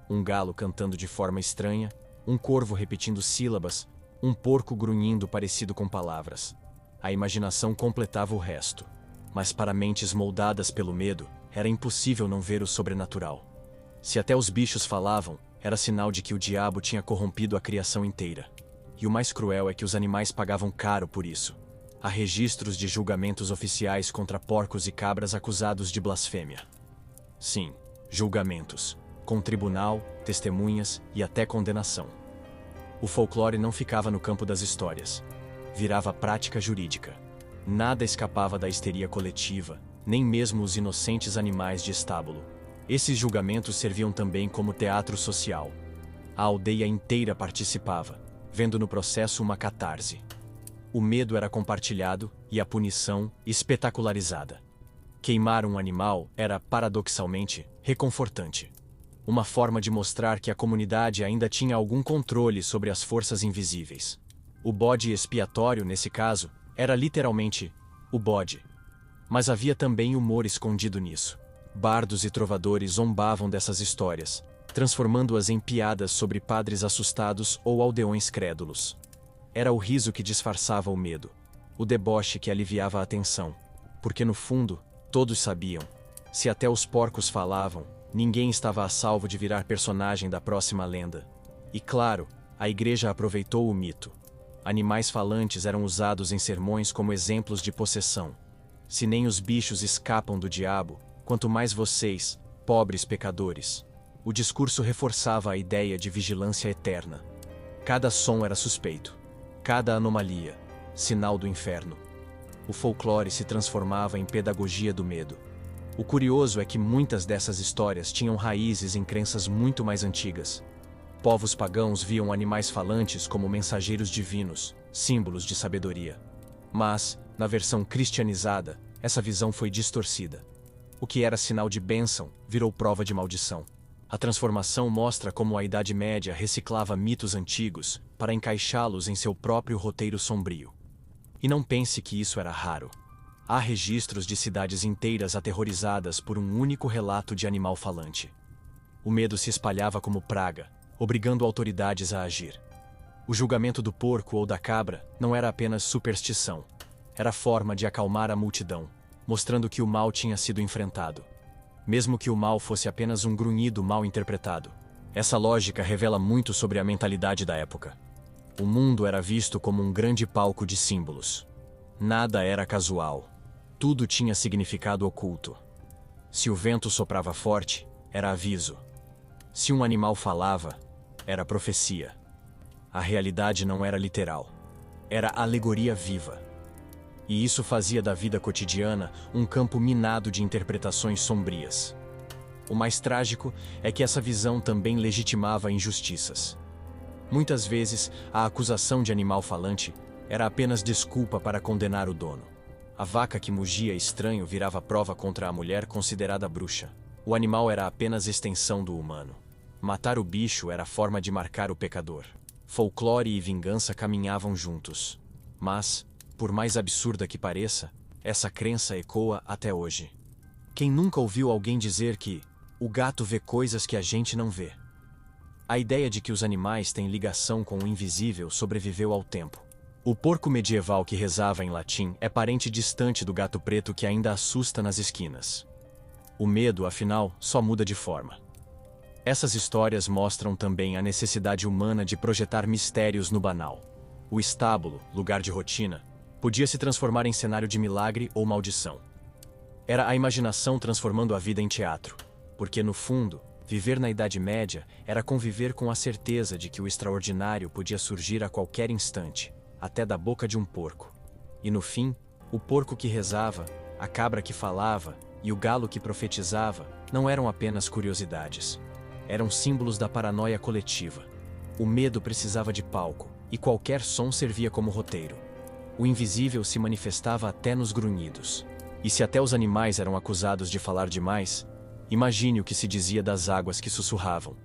Um galo cantando de forma estranha, um corvo repetindo sílabas, um porco grunhindo parecido com palavras. A imaginação completava o resto. Mas para mentes moldadas pelo medo, era impossível não ver o sobrenatural. Se até os bichos falavam, era sinal de que o diabo tinha corrompido a criação inteira. E o mais cruel é que os animais pagavam caro por isso. Há registros de julgamentos oficiais contra porcos e cabras acusados de blasfêmia. Sim, julgamentos, com tribunal, testemunhas e até condenação. O folclore não ficava no campo das histórias. Virava prática jurídica. Nada escapava da histeria coletiva, nem mesmo os inocentes animais de estábulo. Esses julgamentos serviam também como teatro social. A aldeia inteira participava, vendo no processo uma catarse. O medo era compartilhado e a punição espetacularizada. Queimar um animal era, paradoxalmente, reconfortante. Uma forma de mostrar que a comunidade ainda tinha algum controle sobre as forças invisíveis. O bode expiatório, nesse caso, era literalmente o bode. Mas havia também humor escondido nisso. Bardos e trovadores zombavam dessas histórias, transformando-as em piadas sobre padres assustados ou aldeões crédulos. Era o riso que disfarçava o medo, o deboche que aliviava a tensão, porque no fundo, todos sabiam, se até os porcos falavam, ninguém estava a salvo de virar personagem da próxima lenda. E claro, a igreja aproveitou o mito. Animais falantes eram usados em sermões como exemplos de possessão. Se nem os bichos escapam do diabo, quanto mais vocês, pobres pecadores. O discurso reforçava a ideia de vigilância eterna. Cada som era suspeito. Cada anomalia, sinal do inferno. O folclore se transformava em pedagogia do medo. O curioso é que muitas dessas histórias tinham raízes em crenças muito mais antigas. Povos pagãos viam animais falantes como mensageiros divinos, símbolos de sabedoria. Mas, na versão cristianizada, essa visão foi distorcida. O que era sinal de bênção virou prova de maldição. A transformação mostra como a Idade Média reciclava mitos antigos para encaixá-los em seu próprio roteiro sombrio. E não pense que isso era raro. Há registros de cidades inteiras aterrorizadas por um único relato de animal falante. O medo se espalhava como praga, obrigando autoridades a agir. O julgamento do porco ou da cabra não era apenas superstição. Era forma de acalmar a multidão, mostrando que o mal tinha sido enfrentado. Mesmo que o mal fosse apenas um grunhido mal interpretado. Essa lógica revela muito sobre a mentalidade da época. O mundo era visto como um grande palco de símbolos. Nada era casual. Tudo tinha significado oculto. Se o vento soprava forte, era aviso. Se um animal falava, era profecia. A realidade não era literal. Era alegoria viva. E isso fazia da vida cotidiana um campo minado de interpretações sombrias. O mais trágico é que essa visão também legitimava injustiças. Muitas vezes, a acusação de animal falante era apenas desculpa para condenar o dono. A vaca que mugia estranho virava prova contra a mulher considerada bruxa. O animal era apenas extensão do humano. Matar o bicho era forma de marcar o pecador. Folclore e vingança caminhavam juntos. Mas, por mais absurda que pareça, essa crença ecoa até hoje. Quem nunca ouviu alguém dizer que o gato vê coisas que a gente não vê? A ideia de que os animais têm ligação com o invisível sobreviveu ao tempo. O porco medieval que rezava em latim é parente distante do gato preto que ainda assusta nas esquinas. O medo, afinal, só muda de forma. Essas histórias mostram também a necessidade humana de projetar mistérios no banal. O estábulo, lugar de rotina, podia se transformar em cenário de milagre ou maldição. Era a imaginação transformando a vida em teatro, porque, no fundo, viver na Idade Média era conviver com a certeza de que o extraordinário podia surgir a qualquer instante, até da boca de um porco. E no fim, o porco que rezava, a cabra que falava e o galo que profetizava não eram apenas curiosidades. Eram símbolos da paranoia coletiva. O medo precisava de palco, e qualquer som servia como roteiro. O invisível se manifestava até nos grunhidos. E se até os animais eram acusados de falar demais, imagine o que se dizia das águas que sussurravam,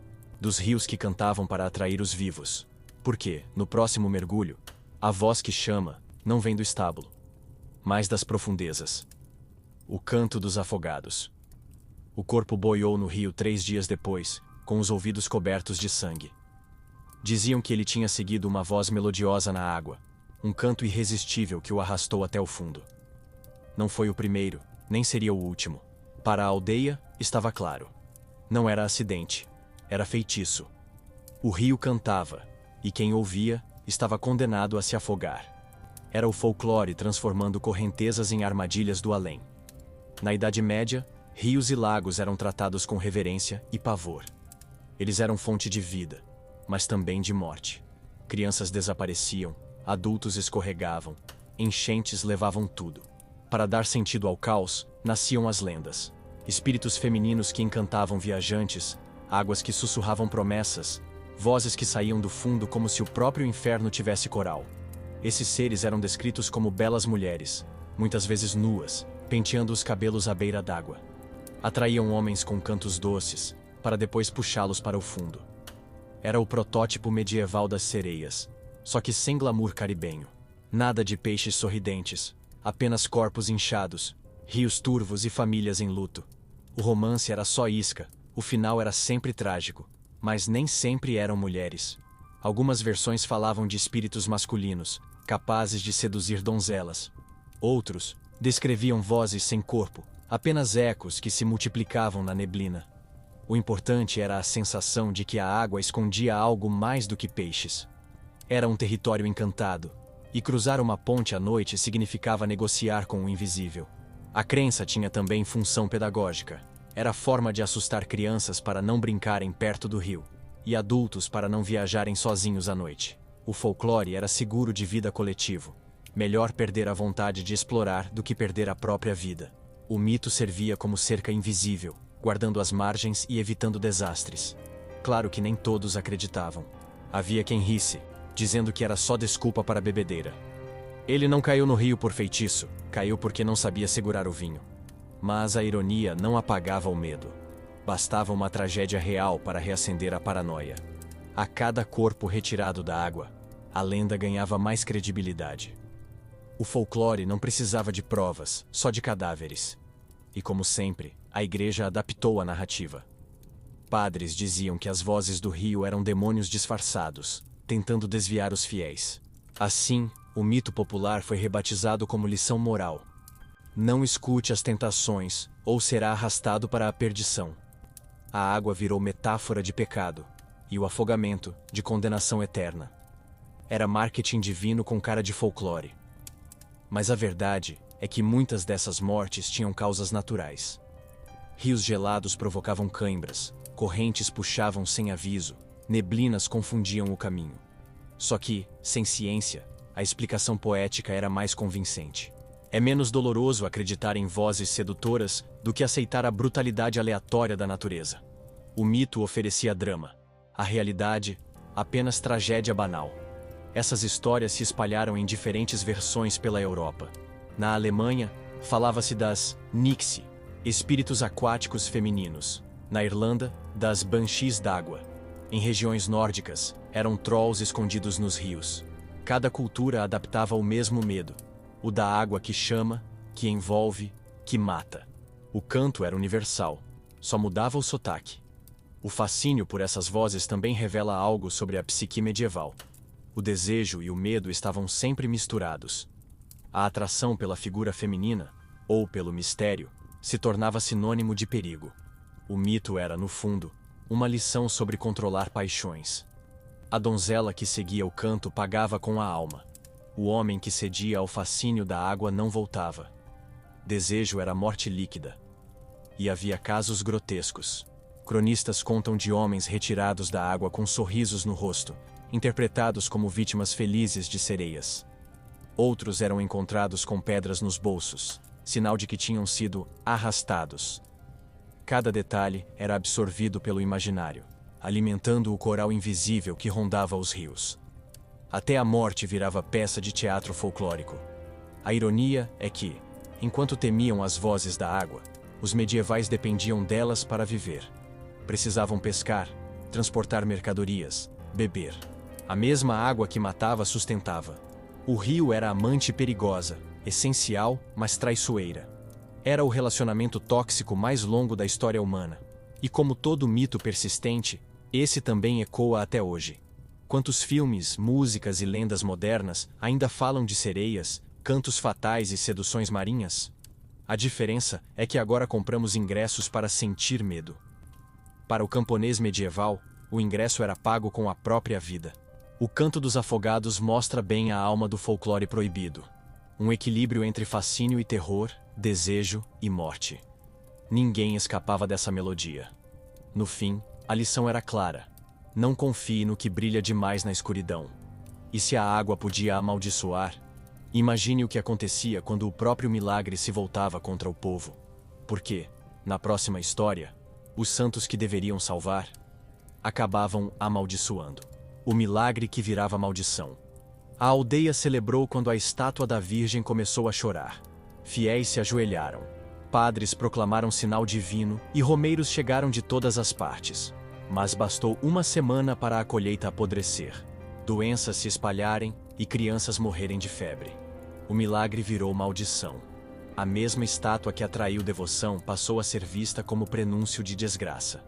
dos rios que cantavam para atrair os vivos. Porque, no próximo mergulho, a voz que chama não vem do estábulo, mas das profundezas. O canto dos afogados. O corpo boiou no rio 3 dias depois, com os ouvidos cobertos de sangue. Diziam que ele tinha seguido uma voz melodiosa na água, um canto irresistível que o arrastou até o fundo. Não foi o primeiro, nem seria o último. Para a aldeia, estava claro. Não era acidente, era feitiço. O rio cantava, e quem ouvia estava condenado a se afogar. Era o folclore transformando correntezas em armadilhas do além. Na Idade Média, rios e lagos eram tratados com reverência e pavor. Eles eram fonte de vida, mas também de morte. Crianças desapareciam, adultos escorregavam, enchentes levavam tudo. Para dar sentido ao caos, nasciam as lendas. Espíritos femininos que encantavam viajantes, águas que sussurravam promessas, vozes que saíam do fundo como se o próprio inferno tivesse coral. Esses seres eram descritos como belas mulheres, muitas vezes nuas, penteando os cabelos à beira d'água. Atraíam homens com cantos doces, para depois puxá-los para o fundo. Era o protótipo medieval das sereias, só que sem glamour caribenho. Nada de peixes sorridentes, apenas corpos inchados, rios turvos e famílias em luto. O romance era só isca, o final era sempre trágico, mas nem sempre eram mulheres. Algumas versões falavam de espíritos masculinos, capazes de seduzir donzelas. Outros descreviam vozes sem corpo, apenas ecos que se multiplicavam na neblina. O importante era a sensação de que a água escondia algo mais do que peixes. Era um território encantado, e cruzar uma ponte à noite significava negociar com o invisível. A crença tinha também função pedagógica. Era forma de assustar crianças para não brincarem perto do rio, e adultos para não viajarem sozinhos à noite. O folclore era seguro de vida coletivo. Melhor perder a vontade de explorar do que perder a própria vida. O mito servia como cerca invisível, guardando as margens e evitando desastres. Claro que nem todos acreditavam. Havia quem risse, dizendo que era só desculpa para a bebedeira. Ele não caiu no rio por feitiço, caiu porque não sabia segurar o vinho. Mas a ironia não apagava o medo. Bastava uma tragédia real para reacender a paranoia. A cada corpo retirado da água, a lenda ganhava mais credibilidade. O folclore não precisava de provas, só de cadáveres. E como sempre, a igreja adaptou a narrativa. Padres diziam que as vozes do rio eram demônios disfarçados, tentando desviar os fiéis. Assim, o mito popular foi rebatizado como lição moral. Não escute as tentações, ou será arrastado para a perdição. A água virou metáfora de pecado, e o afogamento, de condenação eterna. Era marketing divino com cara de folclore. Mas a verdade é que muitas dessas mortes tinham causas naturais. Rios gelados provocavam cãibras, correntes puxavam sem aviso, neblinas confundiam o caminho. Só que, sem ciência, a explicação poética era mais convincente. É menos doloroso acreditar em vozes sedutoras do que aceitar a brutalidade aleatória da natureza. O mito oferecia drama. A realidade, apenas tragédia banal. Essas histórias se espalharam em diferentes versões pela Europa. Na Alemanha, falava-se das Nixie, espíritos aquáticos femininos. Na Irlanda, das Banshees d'água. Em regiões nórdicas, eram trolls escondidos nos rios. Cada cultura adaptava o mesmo medo. O da água que chama, que envolve, que mata. O canto era universal, só mudava o sotaque. O fascínio por essas vozes também revela algo sobre a psique medieval. O desejo e o medo estavam sempre misturados. A atração pela figura feminina, ou pelo mistério, se tornava sinônimo de perigo. O mito era, no fundo, uma lição sobre controlar paixões. A donzela que seguia o canto pagava com a alma. O homem que cedia ao fascínio da água não voltava. Desejo era morte líquida. E havia casos grotescos. Cronistas contam de homens retirados da água com sorrisos no rosto, interpretados como vítimas felizes de sereias. Outros eram encontrados com pedras nos bolsos, sinal de que tinham sido arrastados. Cada detalhe era absorvido pelo imaginário, alimentando o coral invisível que rondava os rios. Até a morte virava peça de teatro folclórico. A ironia é que, enquanto temiam as vozes da água, os medievais dependiam delas para viver. Precisavam pescar, transportar mercadorias, beber. A mesma água que matava sustentava. O rio era amante perigosa, essencial, mas traiçoeira. Era o relacionamento tóxico mais longo da história humana. E como todo mito persistente, esse também ecoa até hoje. Quantos filmes, músicas e lendas modernas ainda falam de sereias, cantos fatais e seduções marinhas? A diferença é que agora compramos ingressos para sentir medo. Para o camponês medieval, o ingresso era pago com a própria vida. O Canto dos Afogados mostra bem a alma do folclore proibido. Um equilíbrio entre fascínio e terror, desejo e morte. Ninguém escapava dessa melodia. No fim, a lição era clara. Não confie no que brilha demais na escuridão. E se a água podia amaldiçoar, imagine o que acontecia quando o próprio milagre se voltava contra o povo. Porque, na próxima história, os santos que deveriam salvar acabavam amaldiçoando. O milagre que virava maldição. A aldeia celebrou quando a estátua da Virgem começou a chorar. Fiéis se ajoelharam. Padres proclamaram sinal divino e romeiros chegaram de todas as partes. Mas bastou uma semana para a colheita apodrecer, doenças se espalharem e crianças morrerem de febre. O milagre virou maldição. A mesma estátua que atraiu devoção passou a ser vista como prenúncio de desgraça.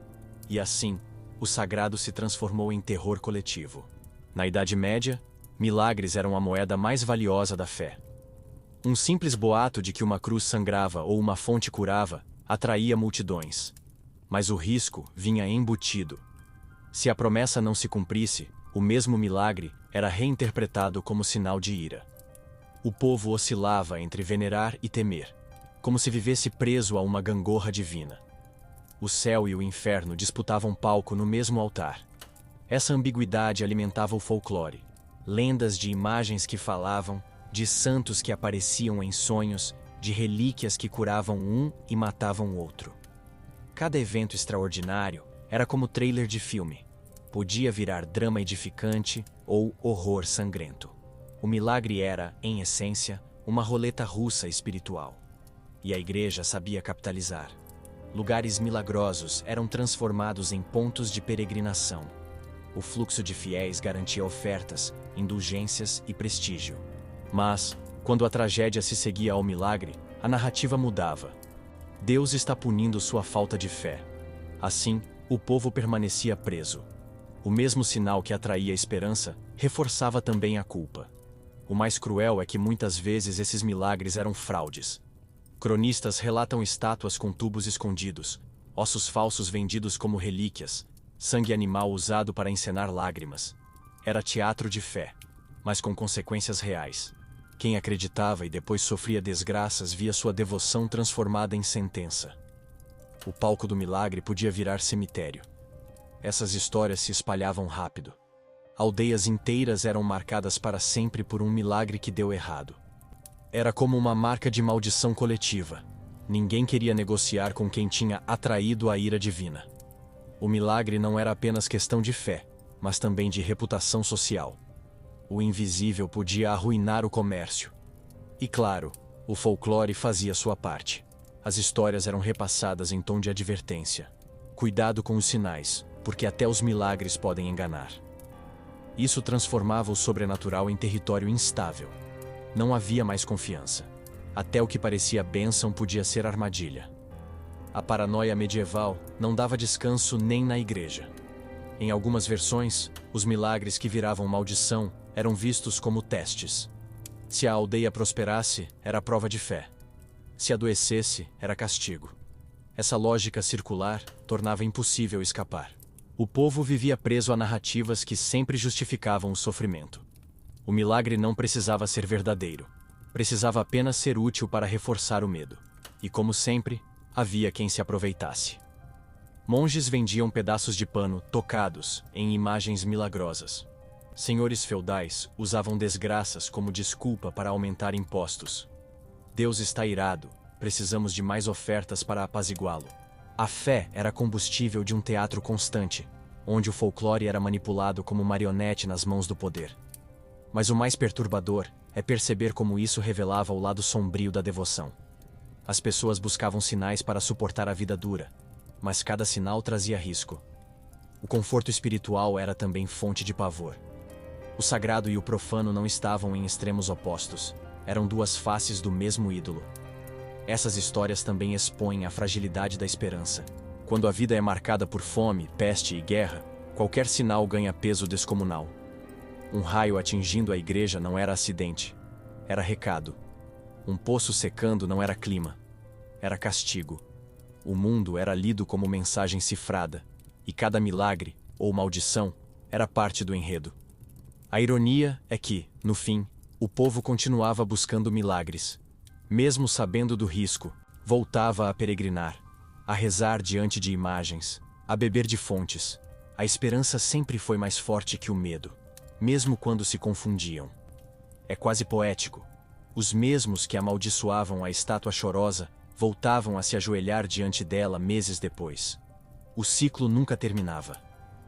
E assim, o sagrado se transformou em terror coletivo. Na Idade Média, milagres eram a moeda mais valiosa da fé. Um simples boato de que uma cruz sangrava ou uma fonte curava atraía multidões. Mas o risco vinha embutido. Se a promessa não se cumprisse, o mesmo milagre era reinterpretado como sinal de ira. O povo oscilava entre venerar e temer, como se vivesse preso a uma gangorra divina. O céu e o inferno disputavam palco no mesmo altar. Essa ambiguidade alimentava o folclore. Lendas de imagens que falavam, de santos que apareciam em sonhos, de relíquias que curavam um e matavam o outro. Cada evento extraordinário era como trailer de filme. Podia virar drama edificante ou horror sangrento. O milagre era, em essência, uma roleta russa espiritual. E a igreja sabia capitalizar. Lugares milagrosos eram transformados em pontos de peregrinação. O fluxo de fiéis garantia ofertas, indulgências e prestígio. Mas, quando a tragédia se seguia ao milagre, a narrativa mudava. Deus está punindo sua falta de fé. Assim, o povo permanecia preso. O mesmo sinal que atraía a esperança, reforçava também a culpa. O mais cruel é que muitas vezes esses milagres eram fraudes. Cronistas relatam estátuas com tubos escondidos, ossos falsos vendidos como relíquias, sangue animal usado para encenar lágrimas. Era teatro de fé, mas com consequências reais. Quem acreditava e depois sofria desgraças via sua devoção transformada em sentença. O palco do milagre podia virar cemitério. Essas histórias se espalhavam rápido. Aldeias inteiras eram marcadas para sempre por um milagre que deu errado. Era como uma marca de maldição coletiva. Ninguém queria negociar com quem tinha atraído a ira divina. O milagre não era apenas questão de fé, mas também de reputação social. O invisível podia arruinar o comércio. E claro, o folclore fazia sua parte. As histórias eram repassadas em tom de advertência. Cuidado com os sinais, porque até os milagres podem enganar. Isso transformava o sobrenatural em território instável. Não havia mais confiança. Até o que parecia bênção podia ser armadilha. A paranoia medieval não dava descanso nem na igreja. Em algumas versões, os milagres que viravam maldição eram vistos como testes. Se a aldeia prosperasse, era prova de fé. Se adoecesse, era castigo. Essa lógica circular tornava impossível escapar. O povo vivia preso a narrativas que sempre justificavam o sofrimento. O milagre não precisava ser verdadeiro. Precisava apenas ser útil para reforçar o medo. E como sempre, havia quem se aproveitasse. Monges vendiam pedaços de pano tocados em imagens milagrosas. Senhores feudais usavam desgraças como desculpa para aumentar impostos. Deus está irado, precisamos de mais ofertas para apaziguá-lo. A fé era combustível de um teatro constante, onde o folclore era manipulado como marionete nas mãos do poder. Mas o mais perturbador é perceber como isso revelava o lado sombrio da devoção. As pessoas buscavam sinais para suportar a vida dura, mas cada sinal trazia risco. O conforto espiritual era também fonte de pavor. O sagrado e o profano não estavam em extremos opostos, eram duas faces do mesmo ídolo. Essas histórias também expõem a fragilidade da esperança. Quando a vida é marcada por fome, peste e guerra, qualquer sinal ganha peso descomunal. Um raio atingindo a igreja não era acidente, era recado. Um poço secando não era clima, era castigo. O mundo era lido como mensagem cifrada, e cada milagre, ou maldição, era parte do enredo. A ironia é que, no fim, o povo continuava buscando milagres. Mesmo sabendo do risco, voltava a peregrinar, a rezar diante de imagens, a beber de fontes. A esperança sempre foi mais forte que o medo, mesmo quando se confundiam. É quase poético. Os mesmos que amaldiçoavam a estátua chorosa voltavam a se ajoelhar diante dela meses depois. O ciclo nunca terminava.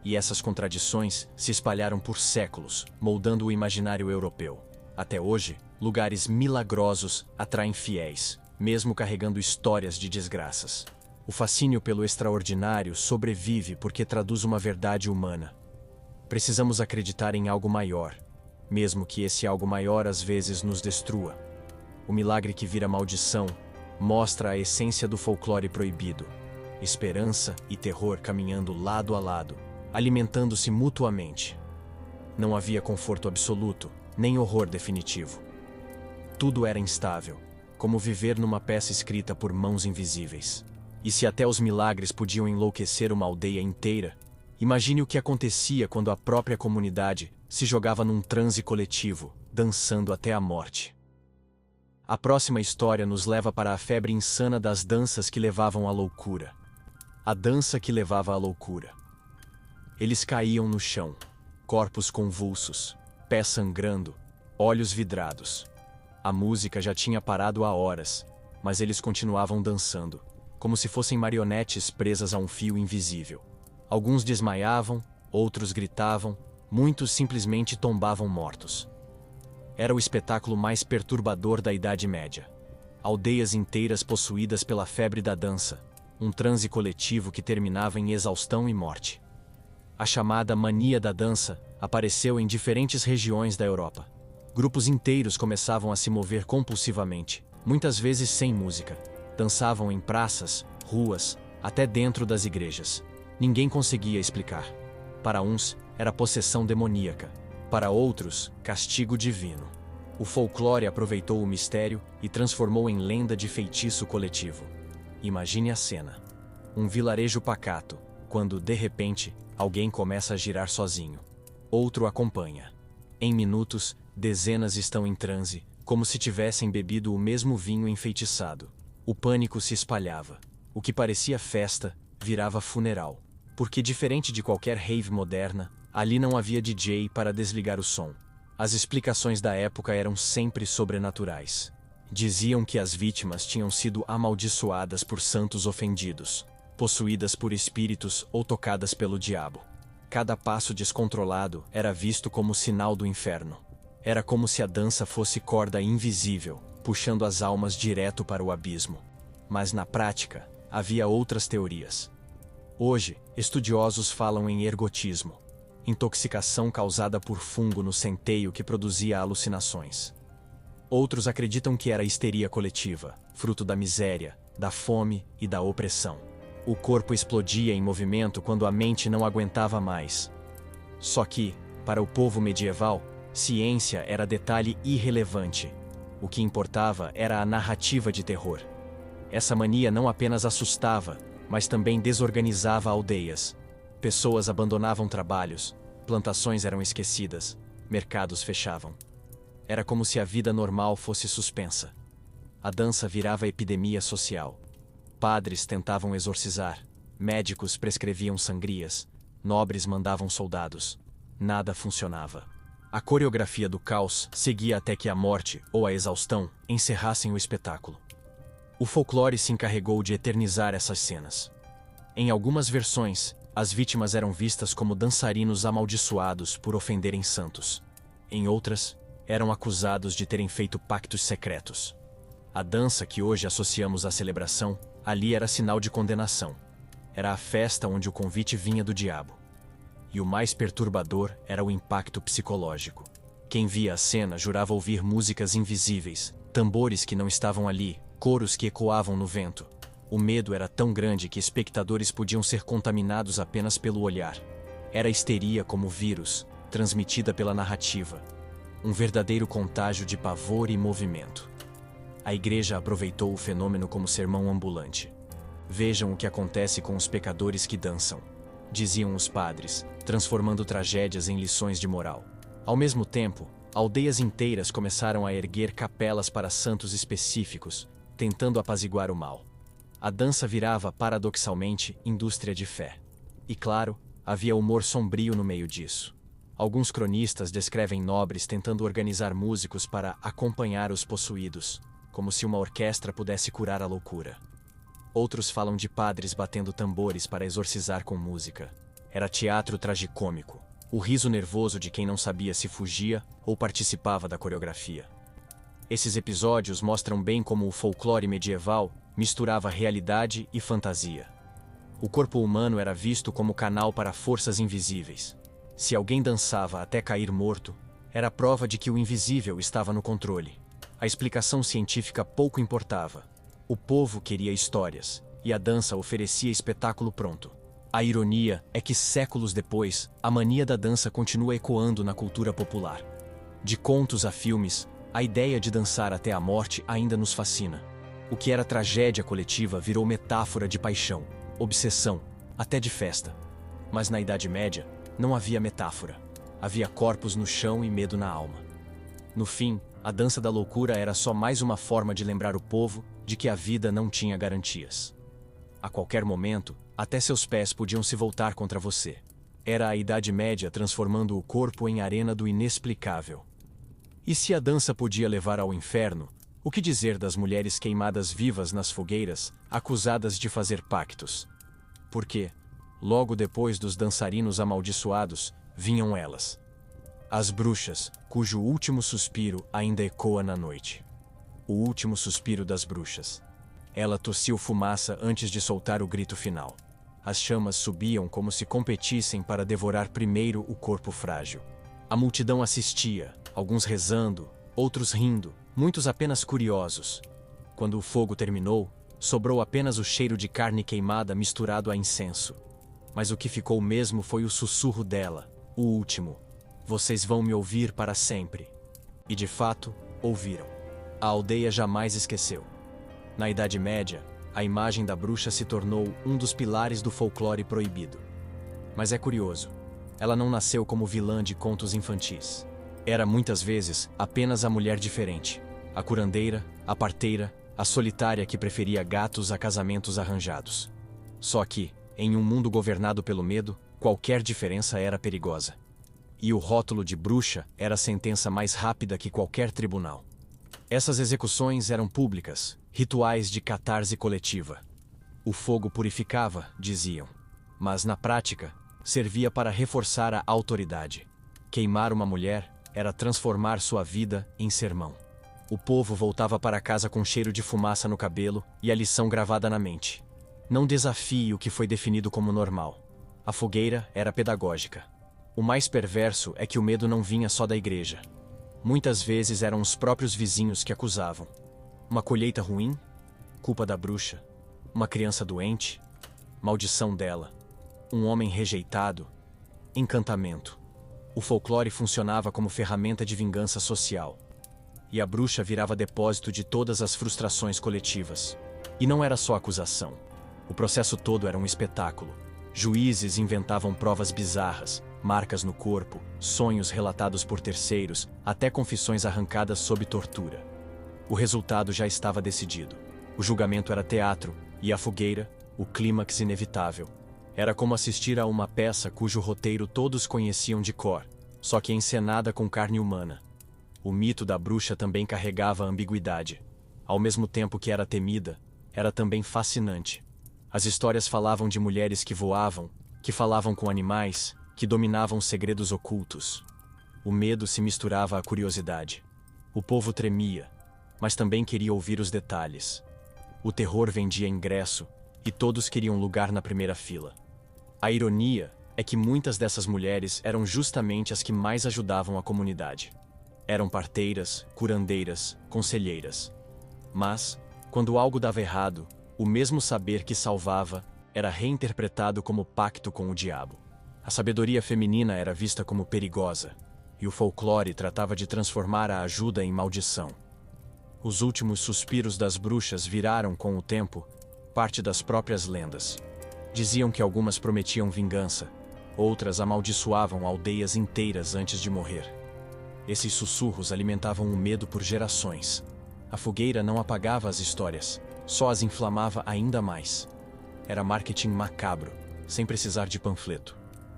E essas contradições se espalharam por séculos, moldando o imaginário europeu. Até hoje, lugares milagrosos atraem fiéis, mesmo carregando histórias de desgraças. O fascínio pelo extraordinário sobrevive porque traduz uma verdade humana. Precisamos acreditar em algo maior, mesmo que esse algo maior às vezes nos destrua. O milagre que vira maldição mostra a essência do folclore proibido: esperança e terror caminhando lado a lado, alimentando-se mutuamente. Não havia conforto absoluto, nem horror definitivo. Tudo era instável, como viver numa peça escrita por mãos invisíveis. E se até os milagres podiam enlouquecer uma aldeia inteira, imagine o que acontecia quando a própria comunidade se jogava num transe coletivo, dançando até a morte. A próxima história nos leva para a febre insana das danças que levavam à loucura. A dança que levava à loucura. Eles caíam no chão, corpos convulsos, pés sangrando, olhos vidrados. A música já tinha parado há horas, mas eles continuavam dançando, como se fossem marionetes presas a um fio invisível. Alguns desmaiavam, outros gritavam, muitos simplesmente tombavam mortos. Era o espetáculo mais perturbador da Idade Média. Aldeias inteiras possuídas pela febre da dança, um transe coletivo que terminava em exaustão e morte. A chamada mania da dança apareceu em diferentes regiões da Europa. Grupos inteiros começavam a se mover compulsivamente, muitas vezes sem música. Dançavam em praças, ruas, até dentro das igrejas. Ninguém conseguia explicar. Para uns, era possessão demoníaca. Para outros, castigo divino. O folclore aproveitou o mistério e transformou em lenda de feitiço coletivo. Imagine a cena. Um vilarejo pacato, quando, de repente, alguém começa a girar sozinho. Outro acompanha. Em minutos, dezenas estão em transe, como se tivessem bebido o mesmo vinho enfeitiçado. O pânico se espalhava. O que parecia festa, virava funeral. Porque, diferente de qualquer rave moderna, ali não havia DJ para desligar o som. As explicações da época eram sempre sobrenaturais. Diziam que as vítimas tinham sido amaldiçoadas por santos ofendidos, possuídas por espíritos ou tocadas pelo diabo. Cada passo descontrolado era visto como sinal do inferno. Era como se a dança fosse corda invisível, puxando as almas direto para o abismo. Mas na prática, havia outras teorias. Hoje, estudiosos falam em ergotismo, intoxicação causada por fungo no centeio que produzia alucinações. Outros acreditam que era histeria coletiva, fruto da miséria, da fome e da opressão. O corpo explodia em movimento quando a mente não aguentava mais. Só que, para o povo medieval, ciência era detalhe irrelevante. O que importava era a narrativa de terror. Essa mania não apenas assustava, mas também desorganizava aldeias. Pessoas abandonavam trabalhos, plantações eram esquecidas, mercados fechavam. Era como se a vida normal fosse suspensa. A dança virava epidemia social. Padres tentavam exorcizar, médicos prescreviam sangrias, nobres mandavam soldados. Nada funcionava. A coreografia do caos seguia até que a morte ou a exaustão encerrassem o espetáculo. O folclore se encarregou de eternizar essas cenas. Em algumas versões, as vítimas eram vistas como dançarinos amaldiçoados por ofenderem santos. Em outras, eram acusados de terem feito pactos secretos. A dança que hoje associamos à celebração, ali era sinal de condenação. Era a festa onde o convite vinha do diabo. E o mais perturbador era o impacto psicológico. Quem via a cena jurava ouvir músicas invisíveis, tambores que não estavam ali, coros que ecoavam no vento. O medo era tão grande que espectadores podiam ser contaminados apenas pelo olhar. Era histeria como vírus, transmitida pela narrativa. Um verdadeiro contágio de pavor e movimento. A igreja aproveitou o fenômeno como sermão ambulante. Vejam o que acontece com os pecadores que dançam, diziam os padres, transformando tragédias em lições de moral. Ao mesmo tempo, aldeias inteiras começaram a erguer capelas para santos específicos, tentando apaziguar o mal. A dança virava, paradoxalmente, indústria de fé. E claro, havia humor sombrio no meio disso. Alguns cronistas descrevem nobres tentando organizar músicos para acompanhar os possuídos, como se uma orquestra pudesse curar a loucura. Outros falam de padres batendo tambores para exorcizar com música. Era teatro tragicômico, o riso nervoso de quem não sabia se fugia ou participava da coreografia. Esses episódios mostram bem como o folclore medieval misturava realidade e fantasia. O corpo humano era visto como canal para forças invisíveis. Se alguém dançava até cair morto, era prova de que o invisível estava no controle. A explicação científica pouco importava. O povo queria histórias, e a dança oferecia espetáculo pronto. A ironia é que séculos depois, a mania da dança continua ecoando na cultura popular. De contos a filmes, a ideia de dançar até a morte ainda nos fascina. O que era tragédia coletiva virou metáfora de paixão, obsessão, até de festa. Mas na Idade Média, não havia metáfora. Havia corpos no chão e medo na alma. No fim, a dança da loucura era só mais uma forma de lembrar o povo de que a vida não tinha garantias. A qualquer momento, até seus pés podiam se voltar contra você. Era a Idade Média transformando o corpo em arena do inexplicável. E se a dança podia levar ao inferno, o que dizer das mulheres queimadas vivas nas fogueiras, acusadas de fazer pactos? Porque, logo depois dos dançarinos amaldiçoados, vinham elas. As bruxas, cujo último suspiro ainda ecoa na noite. O último suspiro das bruxas. Ela tossiu fumaça antes de soltar o grito final. As chamas subiam como se competissem para devorar primeiro o corpo frágil. A multidão assistia, alguns rezando, outros rindo, muitos apenas curiosos. Quando o fogo terminou, sobrou apenas o cheiro de carne queimada misturado a incenso. Mas o que ficou mesmo foi o sussurro dela, o último. Vocês vão me ouvir para sempre. E de fato, ouviram. A aldeia jamais esqueceu. Na Idade Média, a imagem da bruxa se tornou um dos pilares do folclore proibido. Mas é curioso, ela não nasceu como vilã de contos infantis. Era muitas vezes apenas a mulher diferente, a curandeira, a parteira, a solitária que preferia gatos a casamentos arranjados. Só que, em um mundo governado pelo medo, qualquer diferença era perigosa. E o rótulo de bruxa era a sentença mais rápida que qualquer tribunal. Essas execuções eram públicas, rituais de catarse coletiva. O fogo purificava, diziam, mas na prática, servia para reforçar a autoridade. Queimar uma mulher era transformar sua vida em sermão. O povo voltava para casa com cheiro de fumaça no cabelo e a lição gravada na mente. Não desafie o que foi definido como normal. A fogueira era pedagógica. O mais perverso é que o medo não vinha só da igreja. Muitas vezes eram os próprios vizinhos que acusavam. Uma colheita ruim? Culpa da bruxa. Uma criança doente? Maldição dela. Um homem rejeitado? Encantamento. O folclore funcionava como ferramenta de vingança social. E a bruxa virava depósito de todas as frustrações coletivas. E não era só acusação. O processo todo era um espetáculo. Juízes inventavam provas bizarras, marcas no corpo, sonhos relatados por terceiros, até confissões arrancadas sob tortura. O resultado já estava decidido. O julgamento era teatro, e a fogueira, o clímax inevitável. Era como assistir a uma peça cujo roteiro todos conheciam de cor, só que encenada com carne humana. O mito da bruxa também carregava ambiguidade. Ao mesmo tempo que era temida, era também fascinante. As histórias falavam de mulheres que voavam, que falavam com animais, que dominavam segredos ocultos. O medo se misturava à curiosidade. O povo tremia, mas também queria ouvir os detalhes. O terror vendia ingresso, e todos queriam lugar na primeira fila. A ironia é que muitas dessas mulheres eram justamente as que mais ajudavam a comunidade. Eram parteiras, curandeiras, conselheiras. Mas, quando algo dava errado, o mesmo saber que salvava era reinterpretado como pacto com o diabo. A sabedoria feminina era vista como perigosa, e o folclore tratava de transformar a ajuda em maldição. Os últimos suspiros das bruxas viraram, com o tempo, parte das próprias lendas. Diziam que algumas prometiam vingança, outras amaldiçoavam aldeias inteiras antes de morrer. Esses sussurros alimentavam o medo por gerações. A fogueira não apagava as histórias, só as inflamava ainda mais. Era marketing macabro, sem precisar de panfleto.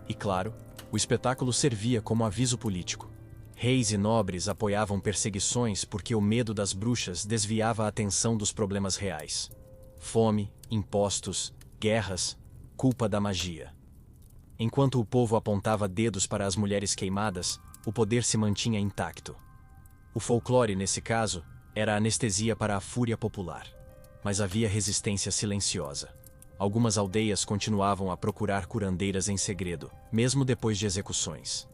E claro, o espetáculo servia como aviso político. Reis e nobres apoiavam perseguições porque o medo das bruxas desviava a atenção dos problemas reais. Fome, impostos, guerras, culpa da magia. Enquanto o povo apontava dedos para as mulheres queimadas, o poder se mantinha intacto. O folclore, nesse caso, era anestesia para a fúria popular. Mas havia resistência silenciosa. Algumas aldeias continuavam a procurar curandeiras em segredo, mesmo depois de execuções.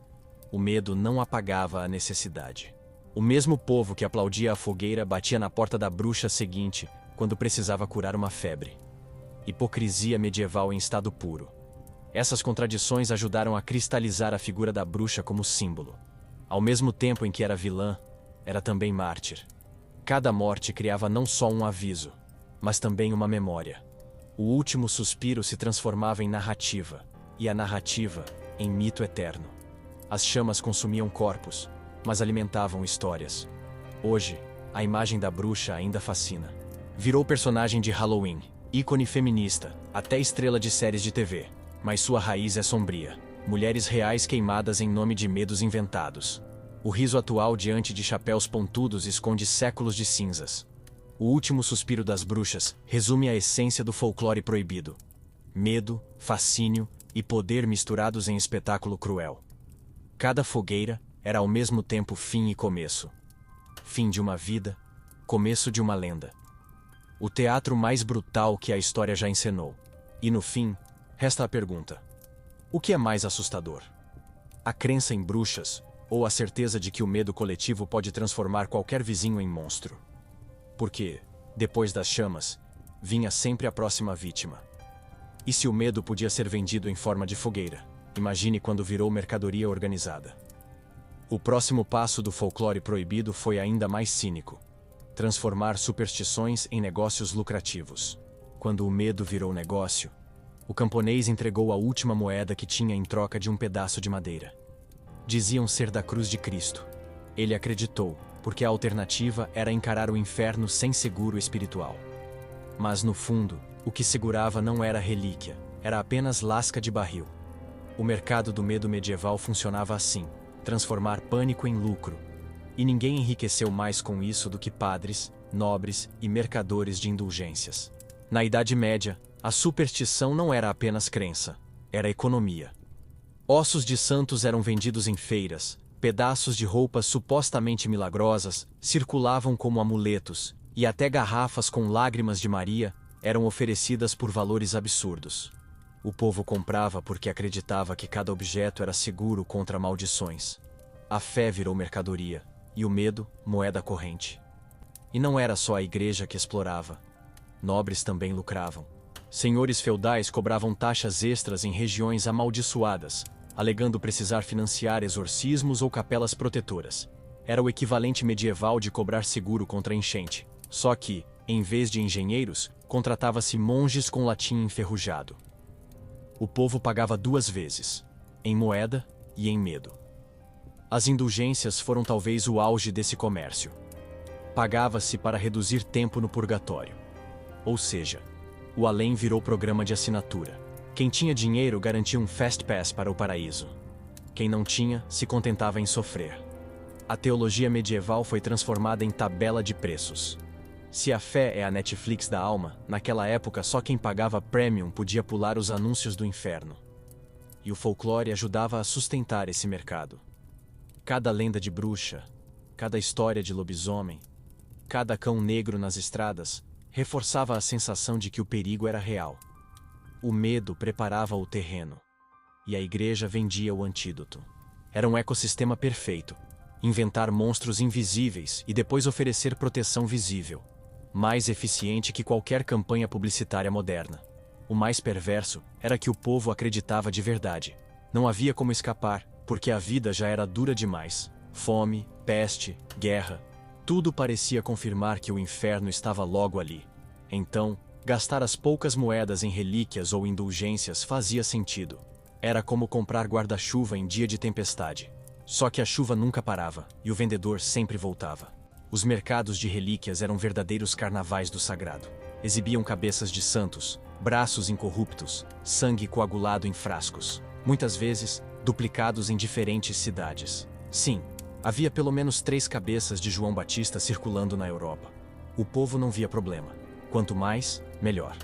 O medo não apagava a necessidade. O mesmo povo que aplaudia a fogueira batia na porta da bruxa seguinte, quando precisava curar uma febre. Hipocrisia medieval em estado puro. Essas contradições ajudaram a cristalizar a figura da bruxa como símbolo. Ao mesmo tempo em que era vilã, era também mártir. Cada morte criava não só um aviso, mas também uma memória. O último suspiro se transformava em narrativa, e a narrativa em mito eterno. As chamas consumiam corpos, mas alimentavam histórias. Hoje, a imagem da bruxa ainda fascina. Virou personagem de Halloween, ícone feminista, até estrela de séries de TV. Mas sua raiz é sombria. Mulheres reais queimadas em nome de medos inventados. O riso atual diante de chapéus pontudos esconde séculos de cinzas. O último suspiro das bruxas resume a essência do folclore proibido. Medo, fascínio e poder misturados em espetáculo cruel. Cada fogueira era ao mesmo tempo fim e começo. Fim de uma vida, começo de uma lenda. O teatro mais brutal que a história já encenou. E no fim, resta a pergunta: o que é mais assustador? A crença em bruxas, ou a certeza de que o medo coletivo pode transformar qualquer vizinho em monstro? Porque, depois das chamas, vinha sempre a próxima vítima. E se o medo podia ser vendido em forma de fogueira, imagine quando virou mercadoria organizada. O próximo passo do folclore proibido foi ainda mais cínico: transformar superstições em negócios lucrativos. Quando o medo virou negócio, o camponês entregou a última moeda que tinha em troca de um pedaço de madeira. Diziam ser da cruz de Cristo. Ele acreditou, porque a alternativa era encarar o inferno sem seguro espiritual. Mas no fundo, o que segurava não era relíquia, era apenas lasca de barril. O mercado do medo medieval funcionava assim: transformar pânico em lucro. E ninguém enriqueceu mais com isso do que padres, nobres e mercadores de indulgências. Na Idade Média, a superstição não era apenas crença, era economia. Ossos de santos eram vendidos em feiras, pedaços de roupas supostamente milagrosas circulavam como amuletos, e até garrafas com lágrimas de Maria eram oferecidas por valores absurdos. O povo comprava porque acreditava que cada objeto era seguro contra maldições. A fé virou mercadoria, e o medo, moeda corrente. E não era só a igreja que explorava. Nobres também lucravam. Senhores feudais cobravam taxas extras em regiões amaldiçoadas, alegando precisar financiar exorcismos ou capelas protetoras. Era o equivalente medieval de cobrar seguro contra enchente. Só que, em vez de engenheiros, contratava-se monges com latim enferrujado. O povo pagava 2 vezes, em moeda e em medo. As indulgências foram talvez o auge desse comércio. Pagava-se para reduzir tempo no purgatório. Ou seja, o além virou programa de assinatura. Quem tinha dinheiro garantia um fast pass para o paraíso. Quem não tinha, se contentava em sofrer. A teologia medieval foi transformada em tabela de preços. Se a fé é a Netflix da alma, naquela época só quem pagava premium podia pular os anúncios do inferno. E o folclore ajudava a sustentar esse mercado. Cada lenda de bruxa, cada história de lobisomem, cada cão negro nas estradas, reforçava a sensação de que o perigo era real. O medo preparava o terreno, e a igreja vendia o antídoto. Era um ecossistema perfeito. Inventar monstros invisíveis e depois oferecer proteção visível. Mais eficiente que qualquer campanha publicitária moderna. O mais perverso era que o povo acreditava de verdade. Não havia como escapar, porque a vida já era dura demais. Fome, peste, guerra. Tudo parecia confirmar que o inferno estava logo ali. Então, gastar as poucas moedas em relíquias ou indulgências fazia sentido. Era como comprar guarda-chuva em dia de tempestade. Só que a chuva nunca parava, e o vendedor sempre voltava. Os mercados de relíquias eram verdadeiros carnavais do sagrado. Exibiam cabeças de santos, braços incorruptos, sangue coagulado em frascos. Muitas vezes, duplicados em diferentes cidades. Sim, havia pelo menos 3 cabeças de João Batista circulando na Europa. O povo não via problema. Quanto mais, melhor.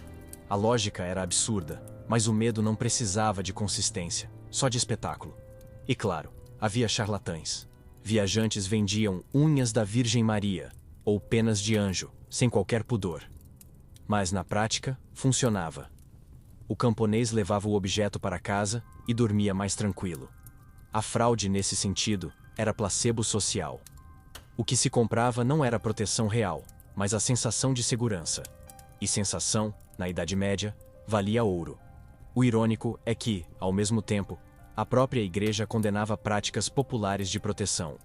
A lógica era absurda, mas o medo não precisava de consistência, só de espetáculo. E claro, havia charlatães. Viajantes vendiam unhas da Virgem Maria, ou penas de anjo, sem qualquer pudor. Mas na prática, funcionava. O camponês levava o objeto para casa e dormia mais tranquilo. A fraude nesse sentido era placebo social. O que se comprava não era proteção real, mas a sensação de segurança. E sensação, na Idade Média, valia ouro. O irônico é que, ao mesmo tempo, a própria igreja condenava práticas populares de proteção.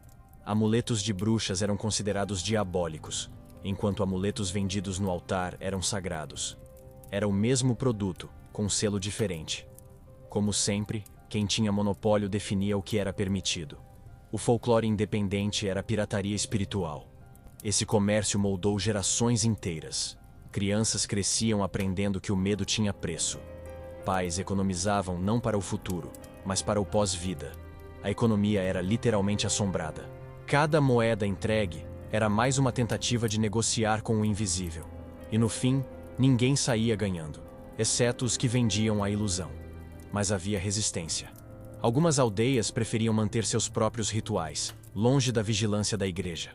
Amuletos de bruxas eram considerados diabólicos, enquanto amuletos vendidos no altar eram sagrados. Era o mesmo produto, com um selo diferente. Como sempre, quem tinha monopólio definia o que era permitido. O folclore independente era pirataria espiritual. Esse comércio moldou gerações inteiras. Crianças cresciam aprendendo que o medo tinha preço. Pais economizavam não para o futuro, mas para o pós-vida. A economia era literalmente assombrada. Cada moeda entregue era mais uma tentativa de negociar com o invisível. E no fim, ninguém saía ganhando, exceto os que vendiam a ilusão. Mas havia resistência. Algumas aldeias preferiam manter seus próprios rituais, longe da vigilância da igreja.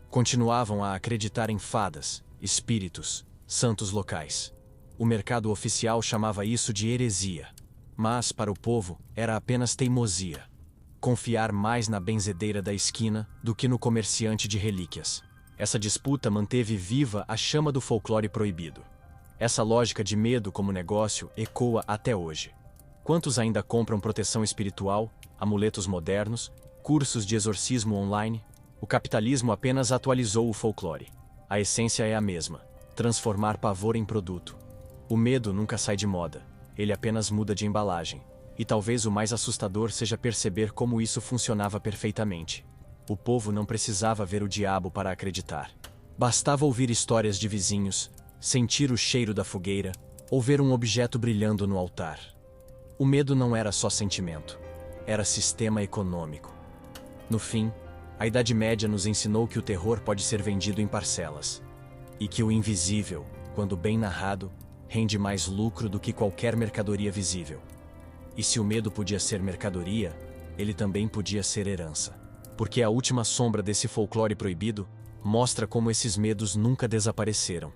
Continuavam a acreditar em fadas, espíritos, santos locais. O mercado oficial chamava isso de heresia. Mas, para o povo, era apenas teimosia. Confiar mais na benzedeira da esquina do que no comerciante de relíquias. Essa disputa manteve viva a chama do folclore proibido. Essa lógica de medo como negócio ecoa até hoje. Quantos ainda compram proteção espiritual, amuletos modernos, cursos de exorcismo online? O capitalismo apenas atualizou o folclore. A essência é a mesma: transformar pavor em produto. O medo nunca sai de moda. Ele apenas muda de embalagem. E talvez o mais assustador seja perceber como isso funcionava perfeitamente. O povo não precisava ver o diabo para acreditar. Bastava ouvir histórias de vizinhos, sentir o cheiro da fogueira, ou ver um objeto brilhando no altar. O medo não era só sentimento. Era sistema econômico. No fim, A Idade Média nos ensinou que o terror pode ser vendido em parcelas. E que o invisível, quando bem narrado, rende mais lucro do que qualquer mercadoria visível. E se o medo podia ser mercadoria, ele também podia ser herança. Porque a última sombra desse folclore proibido mostra como esses medos nunca desapareceram.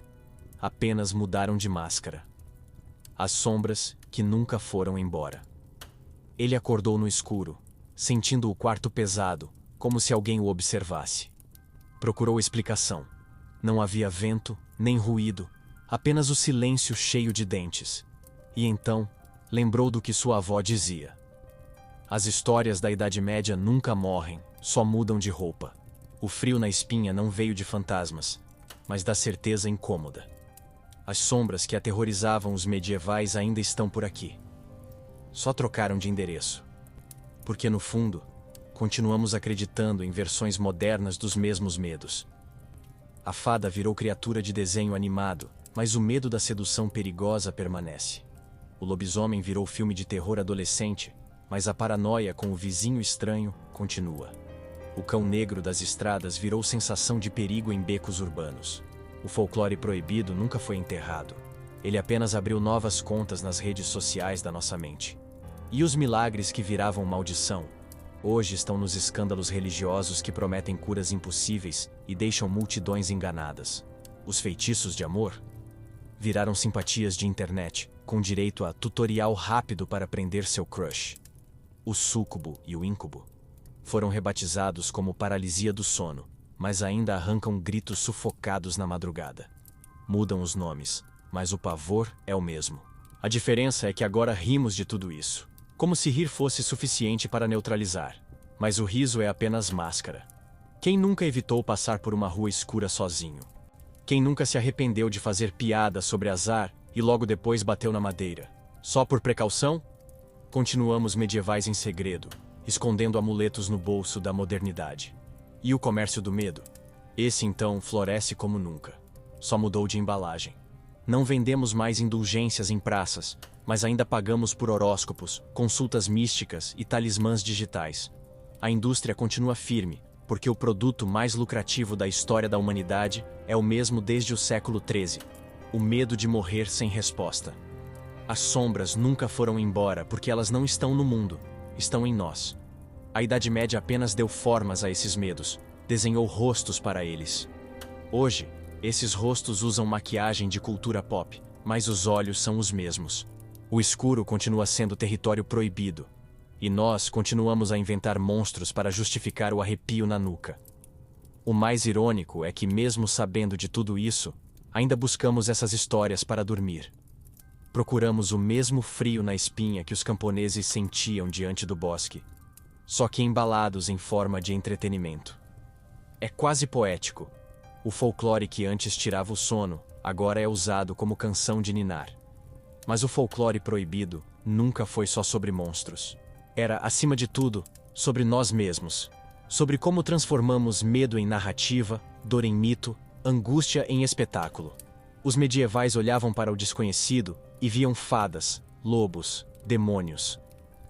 Apenas mudaram de máscara. As sombras que nunca foram embora. Ele acordou no escuro, sentindo o quarto pesado, como se alguém o observasse. Procurou explicação. Não havia vento, nem ruído, apenas o silêncio cheio de dentes. E então, lembrou do que sua avó dizia. As histórias da Idade Média nunca morrem, só mudam de roupa. O frio na espinha não veio de fantasmas, mas da certeza incômoda. As sombras que aterrorizavam os medievais ainda estão por aqui. Só trocaram de endereço. Porque no fundo, continuamos acreditando em versões modernas dos mesmos medos. A fada virou criatura de desenho animado, mas o medo da sedução perigosa permanece. O lobisomem virou filme de terror adolescente, mas a paranoia com o vizinho estranho continua. O cão negro das estradas virou sensação de perigo em becos urbanos. O folclore proibido nunca foi enterrado. Ele apenas abriu novas contas nas redes sociais da nossa mente. E os milagres que viravam maldição, hoje estão nos escândalos religiosos que prometem curas impossíveis e deixam multidões enganadas. Os feitiços de amor viraram simpatias de internet, com direito a tutorial rápido para prender seu crush. O súcubo e o íncubo foram rebatizados como paralisia do sono, mas ainda arrancam gritos sufocados na madrugada. Mudam os nomes, mas o pavor é o mesmo. A diferença é que agora rimos de tudo isso, como se rir fosse suficiente para neutralizar. Mas o riso é apenas máscara. Quem nunca evitou passar por uma rua escura sozinho? Quem nunca se arrependeu de fazer piada sobre azar e logo depois bateu na madeira? Só por precaução? Continuamos medievais em segredo, escondendo amuletos no bolso da modernidade. E o comércio do medo? Esse então floresce como nunca. Só mudou de embalagem. Não vendemos mais indulgências em praças, mas ainda pagamos por horóscopos, consultas místicas e talismãs digitais. A indústria continua firme, porque o produto mais lucrativo da história da humanidade é o mesmo desde o século XIII: o medo de morrer sem resposta. As sombras nunca foram embora porque elas não estão no mundo, estão em nós. A Idade Média apenas deu formas a esses medos, desenhou rostos para eles. Hoje, esses rostos usam maquiagem de cultura pop, mas os olhos são os mesmos. O escuro continua sendo território proibido, e nós continuamos a inventar monstros para justificar o arrepio na nuca. O mais irônico é que, mesmo sabendo de tudo isso, ainda buscamos essas histórias para dormir. Procuramos o mesmo frio na espinha que os camponeses sentiam diante do bosque, só que embalados em forma de entretenimento. É quase poético. O folclore que antes tirava o sono, agora é usado como canção de ninar. Mas o folclore proibido nunca foi só sobre monstros. Era, acima de tudo, sobre nós mesmos. Sobre como transformamos medo em narrativa, dor em mito, angústia em espetáculo. Os medievais olhavam para o desconhecido e viam fadas, lobos, demônios.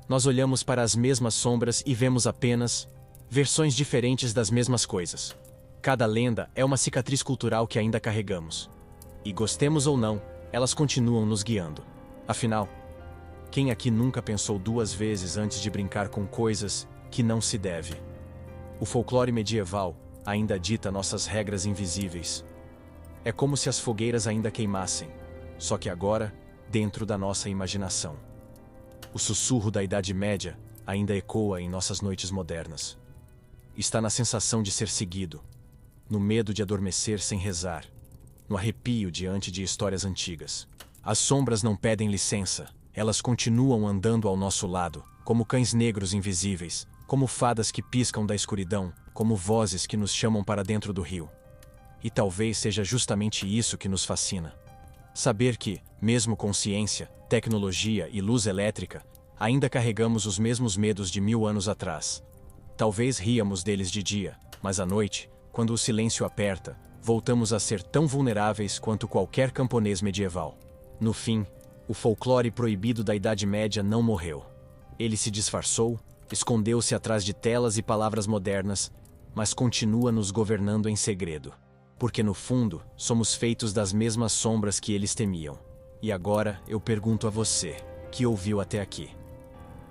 Nós olhamos para as mesmas sombras e vemos apenas versões diferentes das mesmas coisas. Cada lenda é uma cicatriz cultural que ainda carregamos. E gostemos ou não, elas continuam nos guiando. Afinal, quem aqui nunca pensou duas vezes antes de brincar com coisas que não se deve? O folclore medieval ainda dita nossas regras invisíveis. É como se as fogueiras ainda queimassem, só que agora dentro da nossa imaginação. O sussurro da Idade Média ainda ecoa em nossas noites modernas. Está na sensação de ser seguido, no medo de adormecer sem rezar, no arrepio diante de histórias antigas. As sombras não pedem licença, elas continuam andando ao nosso lado, como cães negros invisíveis, como fadas que piscam da escuridão, como vozes que nos chamam para dentro do rio. E talvez seja justamente isso que nos fascina. Saber que, mesmo com ciência, tecnologia e luz elétrica, ainda carregamos os mesmos medos de 1000 anos atrás. Talvez ríamos deles de dia, mas à noite, quando o silêncio aperta, voltamos a ser tão vulneráveis quanto qualquer camponês medieval. No fim, o folclore proibido da Idade Média não morreu. Ele se disfarçou, escondeu-se atrás de telas e palavras modernas, mas continua nos governando em segredo. Porque no fundo, somos feitos das mesmas sombras que eles temiam. E agora eu pergunto a você, que ouviu até aqui: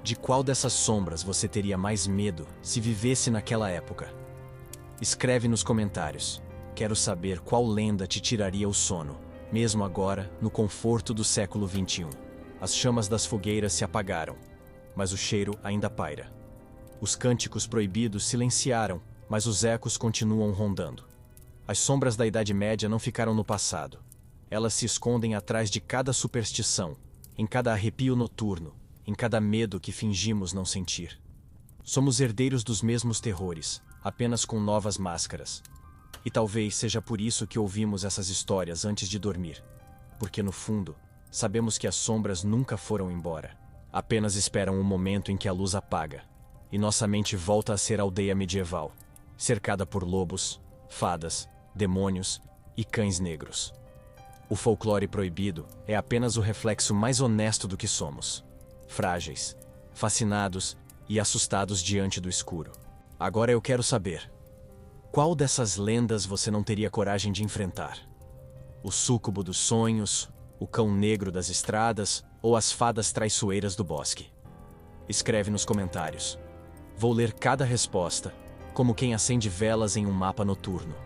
de qual dessas sombras você teria mais medo se vivesse naquela época? Escreve nos comentários. Quero saber qual lenda te tiraria o sono, mesmo agora, no conforto do século XXI. As chamas das fogueiras se apagaram, mas o cheiro ainda paira. Os cânticos proibidos silenciaram, mas os ecos continuam rondando. As sombras da Idade Média não ficaram no passado. Elas se escondem atrás de cada superstição, em cada arrepio noturno, em cada medo que fingimos não sentir. Somos herdeiros dos mesmos terrores, apenas com novas máscaras. E talvez seja por isso que ouvimos essas histórias antes de dormir. Porque no fundo, sabemos que as sombras nunca foram embora. Apenas esperam o momento em que a luz apaga, e nossa mente volta a ser aldeia medieval, cercada por lobos, fadas, demônios e cães negros. O folclore proibido é apenas o reflexo mais honesto do que somos. Frágeis, fascinados e assustados diante do escuro. Agora eu quero saber: qual dessas lendas você não teria coragem de enfrentar? O súcubo dos sonhos, o cão negro das estradas ou as fadas traiçoeiras do bosque? Escreve nos comentários. Vou ler cada resposta, como quem acende velas em um mapa noturno.